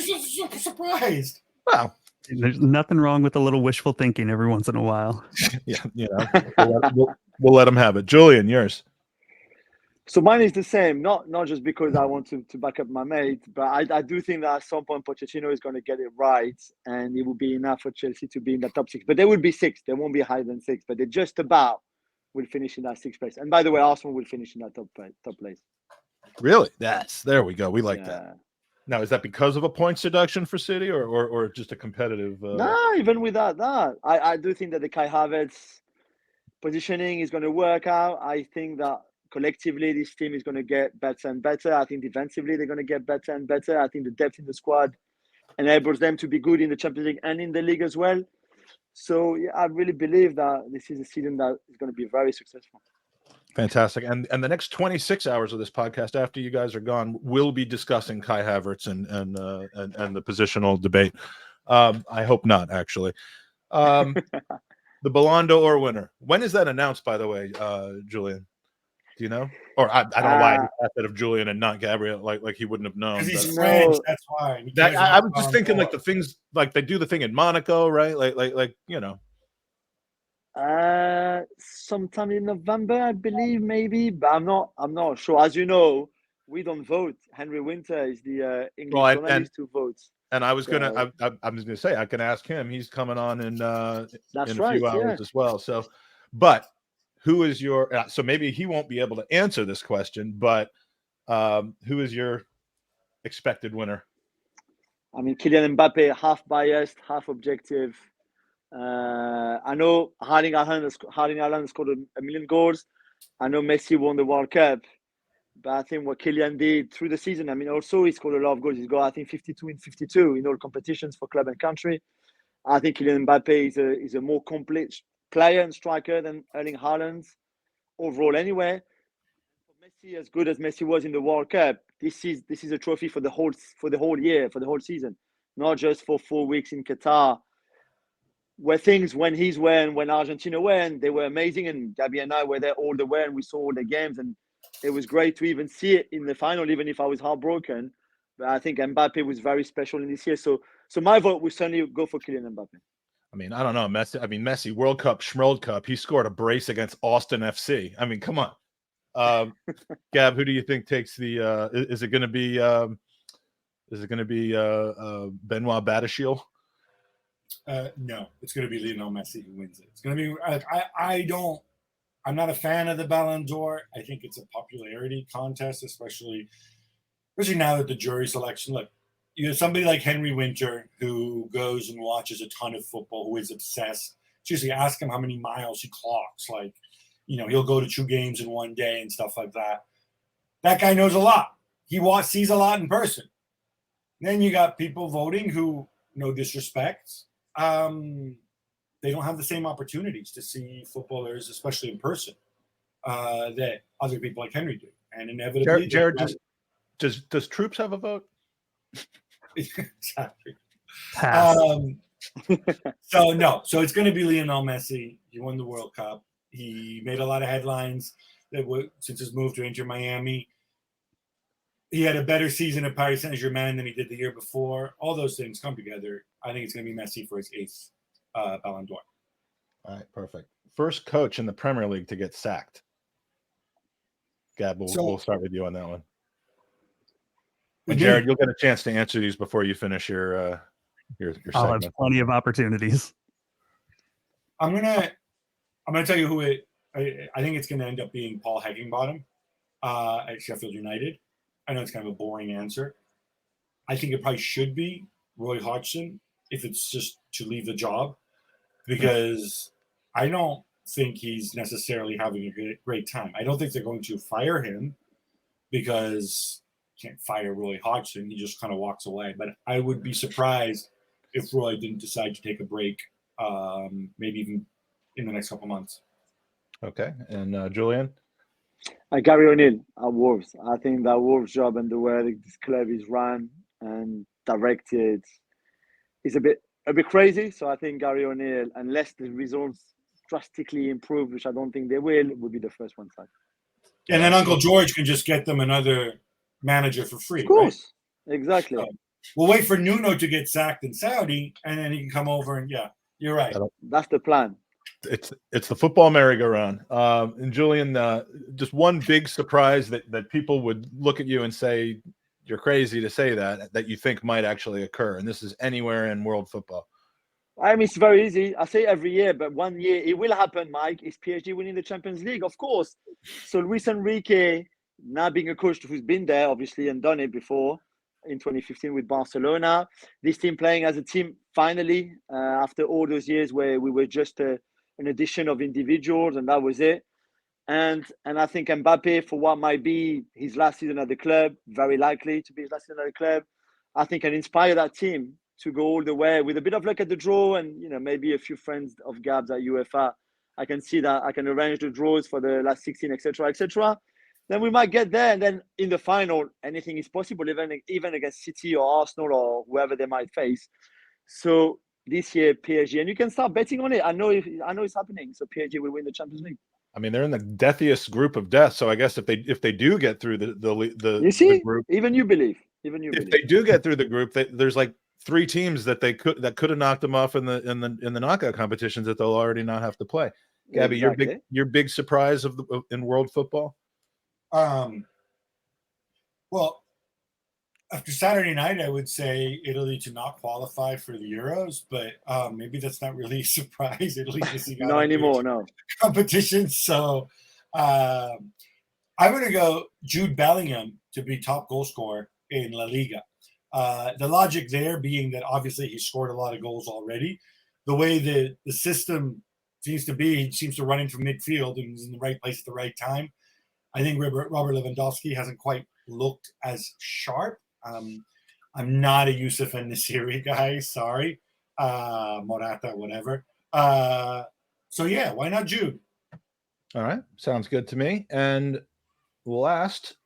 surprised. Wow. There's nothing wrong with a little wishful thinking every once in a while. Yeah, we'll let them have it. Julian, yours. So mine is the same, not just because I want to back up my mate, but I do think that at some point Pochettino is going to get it right, and it will be enough for Chelsea to be in the top 6. But they will be 6. They won't be higher than 6, but they just about will finish in that 6th place. And by the way, Arsenal will finish in that top place. Really? There we go. We like that. Now, is that because of a points deduction for City or just a competitive? No, even without that, I do think that the Kai Havertz positioning is going to work out. I think that collectively this team is going to get better and better. I think defensively they're going to get better and better. I think the depth in the squad enables them to be good in the Champions League and in the league as well. So yeah, I really believe that this is a season that is going to be very successful. Fantastic. And the next 26 hours of this podcast, after you guys are gone, we'll be discussing Kai Havertz and the positional debate. I hope not, actually. The Ballon d'Or winner. When is that announced, by the way, Julian? Do you know? Or I don't know why I asked that of Julian and not Gabriele, like he wouldn't have known. Because he's French, that's why. I was just thinking like the things, like they do the thing in Monaco, right? Like sometime in November, I believe, maybe, but I'm not sure. As you know, we don't vote. Henry Winter is the English journalist who votes. And I was gonna say I can ask him. He's coming on in a few hours as well. So, but who is your? So maybe he won't be able to answer this question, but who is your expected winner? I mean, Kylian Mbappe, half biased, half objective. I know Erling Haaland scored a million goals. I know Messi won the World Cup, but I think what Kylian did through the season, I mean, also he scored a lot of goals. He's got, I think, 52 in 52 in all competitions for club and country. I think Kylian Mbappe is a more complete player and striker than Erling Haaland overall anyway. For Messi, as good as Messi was in the World Cup, this is a trophy for the whole year, for the whole season, not just for 4 weeks in Qatar. Where things, when Argentina went, they were amazing, and Gabby and I were there all the way, and we saw all the games, and it was great to even see it in the final, even if I was heartbroken. But I think Mbappe was very special in this year. So So my vote will certainly go for Kylian Mbappe. I mean, I don't know. Messi, World Cup, Schmerld Cup. He scored a brace against Austin FC. I mean, come on. Gab, who do you think takes the? Is it going to be? Benoit Badiashile? No, it's going to be Lionel Messi who wins it. It's going to be. I'm not a fan of the Ballon d'Or. I think it's a popularity contest, especially now that the jury selection. Look, you have somebody like Henry Winter who goes and watches a ton of football, who is obsessed. Seriously, ask him how many miles he clocks. Like, he'll go to 2 games in one day and stuff like that. That guy knows a lot. He sees a lot in person. Then you got people voting who, no disrespect, they don't have the same opportunities to see footballers, especially in person, that other people like Henry do. And inevitably, Jared, does Troops have a vote? Exactly. So it's going to be Lionel Messi. He won the World Cup. He made a lot of headlines since his move to Inter Miami. He had a better season at Paris Saint-Germain than he did the year before. All those things come together. I think it's going to be Messi for his 8th Ballon d'Or. All right, perfect. First coach in the Premier League to get sacked. Gab, we'll start with you on that one. And Jared, you'll get a chance to answer these before you finish your segment. I'll have plenty of opportunities. I'm gonna tell you who it. I think it's going to end up being Paul Heckingbottom at Sheffield United. I know it's kind of a boring answer. I think it probably should be Roy Hodgson if it's just to leave the job, because I don't think he's necessarily having a great time. I don't think they're going to fire him because you can't fire Roy Hodgson. He just kind of walks away. But I would be surprised if Roy didn't decide to take a break, maybe even in the next couple months. Okay. And Julian? Gary O'Neill at Wolves. I think that Wolves job and the way this club is run and directed is a bit crazy. So I think Gary O'Neill, unless the results drastically improve, which I don't think they will be the first one sacked. And then Uncle George can just get them another manager for free. Of course. Right? Exactly. So we'll wait for Nuno to get sacked in Saudi, and then he can come over and you're right. That's the plan. It's the football merry-go-round. And Julian, just one big surprise that people would look at you and say, you're crazy to say that you think might actually occur. And this is anywhere in world football. I mean, it's very easy. I say every year, but one year it will happen, Mike, is PSG winning the Champions League, of course. So Luis Enrique, now being a coach who's been there, obviously, and done it before in 2015 with Barcelona. This team playing as a team, finally, after all those years where we were just an addition of individuals, and that was it. And I think Mbappe, for what might be his last season at the club, very likely to be his last season at the club, I think can inspire that team to go all the way with a bit of luck at the draw and, maybe a few friends of Gab's at UEFA. I can see that I can arrange the draws for the last 16, etc., etc. Then we might get there, and then in the final, anything is possible, even against City or Arsenal or whoever they might face. So this year, PSG, and you can start betting on it. I know it's happening. So PSG will win the Champions League. I mean, they're in the deathiest group of death. So I guess if they do get through the you see, the group, even you believe. If they do get through the group, there's like 3 teams that could have knocked them off in the knockout competitions that they'll already not have to play. Gabby, exactly. your big surprise in world football. Well, after Saturday night, I would say Italy to not qualify for the Euros, but maybe that's not really a surprise. Italy missing out not anymore, no competition. So I'm going to go Jude Bellingham to be top goal scorer in La Liga. The logic there being that obviously he scored a lot of goals already. The way the system seems to be, he seems to run into midfield and is in the right place at the right time. I think Robert Lewandowski hasn't quite looked as sharp. I'm not a Youssef and Nasiri guy. Sorry. Morata, whatever. So, yeah, why not Jude? All right. Sounds good to me. And last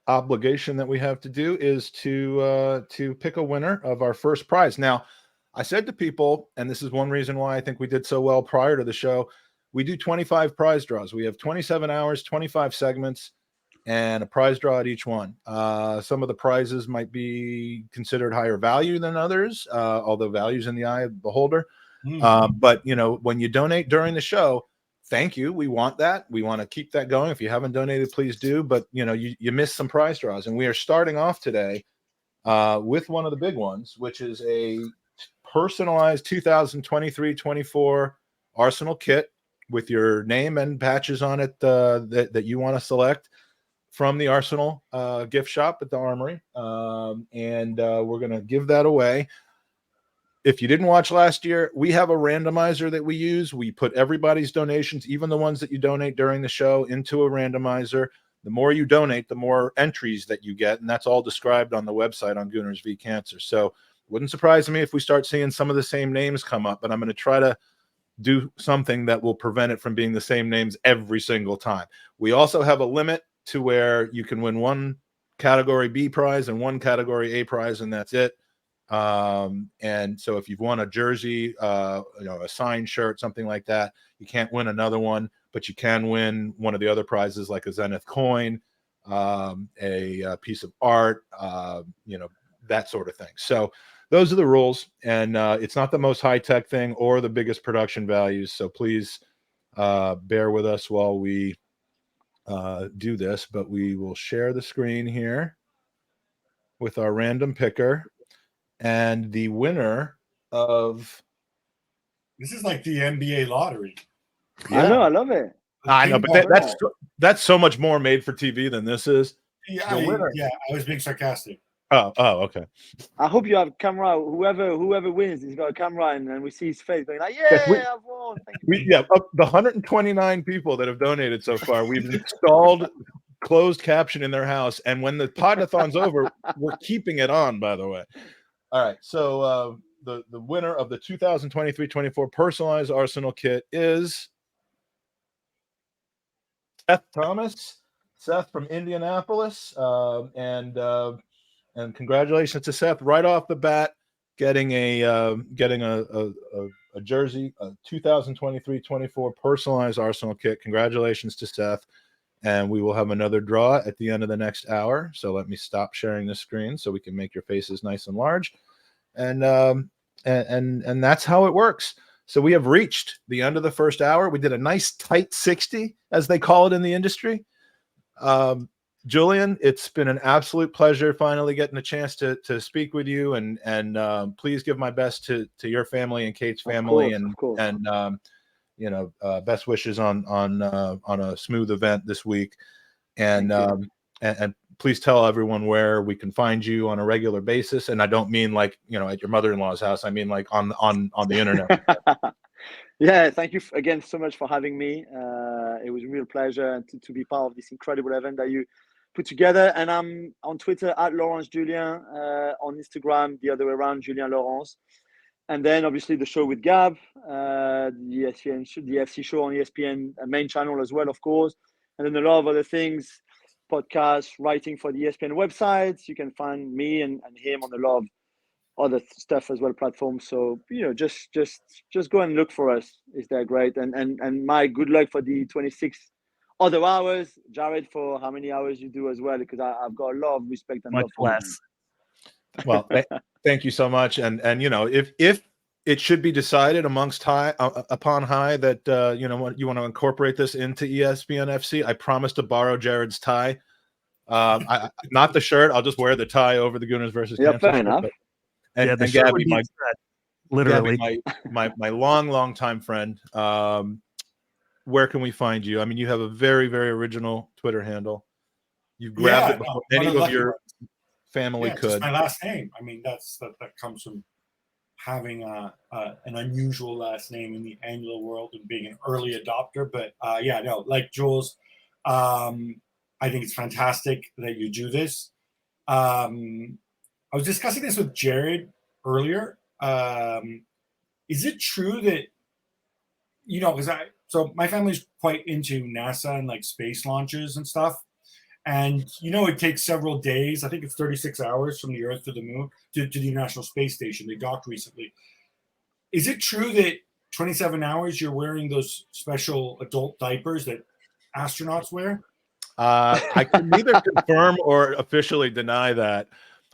obligation that we have to do is to pick a winner of our first prize. Now, I said to people, and this is one reason why I think we did so well prior to the show, we do 25 prize draws. We have 27 hours, 25 segments, and a prize draw at each one. Some of the prizes might be considered higher value than others, although value's in the eye of the beholder. But, you know, when you donate during the show, thank you. We want that. We want to keep that going. If you haven't donated, please do. But, you know, you missed some prize draws. And we are starting off today with one of the big ones, which is a personalized 2023-24 Arsenal kit with your name and patches on it that you want to select from the Arsenal gift shop at the Armory. And we're going to give that away. If you didn't watch last year, we have a randomizer that we use. We put everybody's donations, even the ones that you donate during the show, into a randomizer. The more you donate, the more entries that you get, and that's all described on the website on Gooners v Cancer. So wouldn't surprise me if we start seeing some of the same names come up, but I'm going to try to do something that will prevent it from being the same names every single time. We also have a limit to where you can win one category B prize and one category A prize, and that's it. And so if you've won a jersey, a signed shirt, something like that, you can't win another one, but you can win one of the other prizes like a Zenith coin, a piece of art, that sort of thing. So those are the rules, and it's not the most high-tech thing or the biggest production values. So please bear with us while we do this, but we will share the screen here with our random picker. And the winner of this is like the NBA lottery. Yeah. I know, I love it. I know, but that's so much more made for TV than this is. Yeah, I was being sarcastic. Oh, okay. I hope you have a camera. Whoever wins, he's got a camera, and we see his face going like, "Yeah, I've won." The 129 people that have donated so far, we've installed closed caption in their house, and when the Pod-A-Thon's over, we're keeping it on. By the way. All right, so the winner of the 2023-24 personalized Arsenal kit is Seth Thomas. Seth from Indianapolis, and congratulations to Seth right off the bat, getting a jersey, a 2023-24 personalized Arsenal kit. Congratulations to Seth, and we will have another draw at the end of the next hour. So let me stop sharing the screen so we can make your faces nice and large, and that's how it works. So we have reached the end of the first hour. We did a nice tight 60, as they call it in the industry. Julian, it's been an absolute pleasure finally getting a chance to speak with you, and please give my best to your family and Kate's family, and best wishes on a smooth event this week, and please tell everyone where we can find you on a regular basis. And I don't mean like at your mother-in-law's house. I mean like on the internet. Yeah, thank you again so much for having me. It was a real pleasure to be part of this incredible event that you put together. And I'm on Twitter at Laurence Julien, on Instagram the other way around, Julien Laurence. And then obviously the show with Gab, the FC show on ESPN main channel as well, of course. And then a lot of other things, podcasts, writing for the ESPN websites. You can find me and him on a lot of other stuff as well, platforms. So just go and look for us. Is that great? And my good luck for the 26 other hours, Jared, for how many hours you do as well, because I've got a lot of respect and much love for less. you. Well, thank you so much. And if it should be decided upon high that you want to incorporate this into ESPN FC, I promise to borrow Jared's tie. Not the shirt. I'll just wear the tie over the Gooners versus Cancer. Fair enough. And Gabby, literally, my long time friend. Where can we find you? I mean, you have a very, very original Twitter handle. You grabbed it before any of your family could. Just my last name. I mean, that comes from having an unusual last name in the Anglo world and being an early adopter. But like Jules, I think it's fantastic that you do this. I was discussing this with Jared earlier. Is it true that, so my family's quite into NASA and like space launches and stuff. And, it takes several days. I think it's 36 hours from the Earth to the moon, to the International Space Station. They docked recently. Is it true that 27 hours you're wearing those special adult diapers that astronauts wear? I can neither confirm or officially deny that.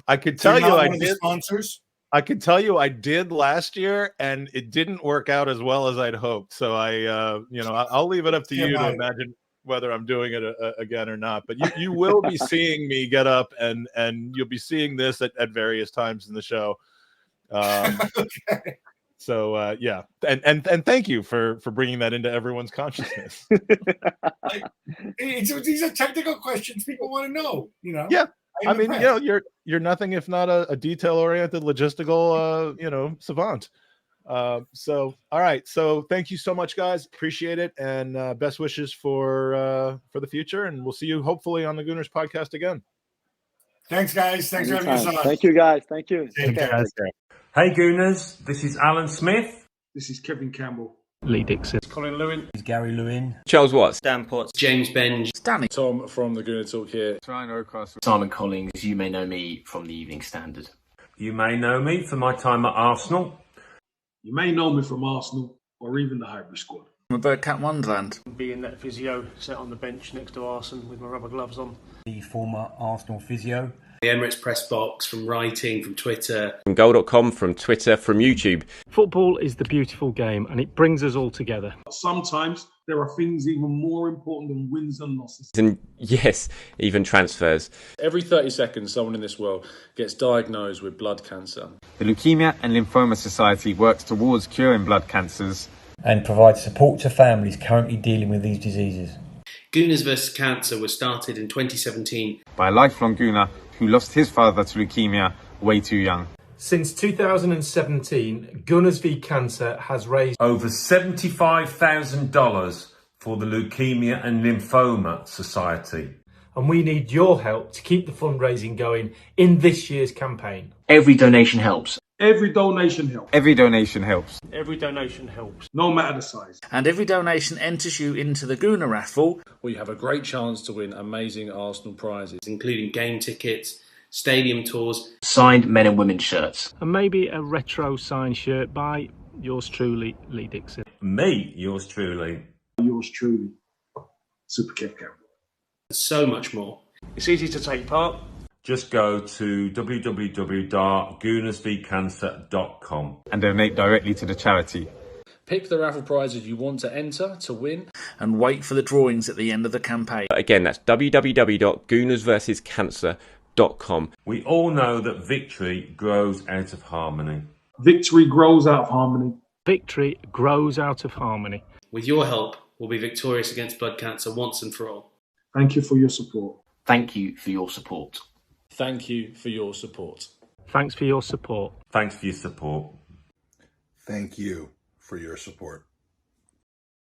I could tell you I did. Sponsors. I could tell you I did last year, and it didn't work out as well as I'd hoped. So I'll leave it up to you to imagine whether I'm doing it again or not. But you will be seeing me get up, and you'll be seeing this at various times in the show. Okay. So yeah, and thank you for bringing that into everyone's consciousness. These are technical questions people want to know. Yeah. I mean, you're nothing if not a detail-oriented, logistical, savant. So, all right. So, thank you so much, guys. Appreciate it, and best wishes for the future. And we'll see you hopefully on the Gooners podcast again. Thanks, guys. Thanks for having us on. Thank you, guys. Thank you. Take care. Hey, Gooners. This is Alan Smith. This is Kevin Campbell. Lee Dixon. Colin Lewin. This is Gary Lewin. Charles Watts. Dan Potts. James Benge. Danny. Tom from the Gooner Talk here. Ryan Oakcastle. Simon Collins. You may know me from the Evening Standard. You may know me for my time at Arsenal. You may know me from Arsenal or even the hybrid squad. I'm a Birdcat Wonderland. Being that physio, sat on the bench next to Arsenal with my rubber gloves on. The former Arsenal physio. The Emirates press box, from writing, from Twitter. From goal.com, from Twitter, from YouTube. Football is the beautiful game, and it brings us all together. Sometimes there are things even more important than wins and losses. And yes, even transfers. Every 30 seconds, someone in this world gets diagnosed with blood cancer. The Leukemia and Lymphoma Society works towards curing blood cancers and provides support to families currently dealing with these diseases. Gooners vs Cancer was started in 2017 by a lifelong Gooner who lost his father to leukemia way too young. Since 2017, Gooners v Cancer has raised over $75,000 for the Leukemia and Lymphoma Society. And we need your help to keep the fundraising going in this year's campaign. Every donation helps. Every donation helps. Every donation helps. Every donation helps. No matter the size. And every donation enters you into the Gooner raffle, where you have a great chance to win amazing Arsenal prizes, including game tickets, stadium tours, signed men and women's shirts, and maybe a retro signed shirt by yours truly, Lee Dixon. Me, yours truly. Yours truly, Super Kev Campbell. So much more. It's easy to take part. Just go to www.goonersvcancer.com and donate directly to the charity. Pick the raffle prizes you want to enter to win, and wait for the drawings at the end of the campaign. Again, that's www.goonersversuscancer.com. We all know that victory grows out of harmony. Victory grows out of harmony. Victory grows out of harmony. With your help, we'll be victorious against blood cancer once and for all. Thank you for your support. Thank you for your support. Thank you for your support. Thanks for your support. Thanks for your support. Thank you for your support.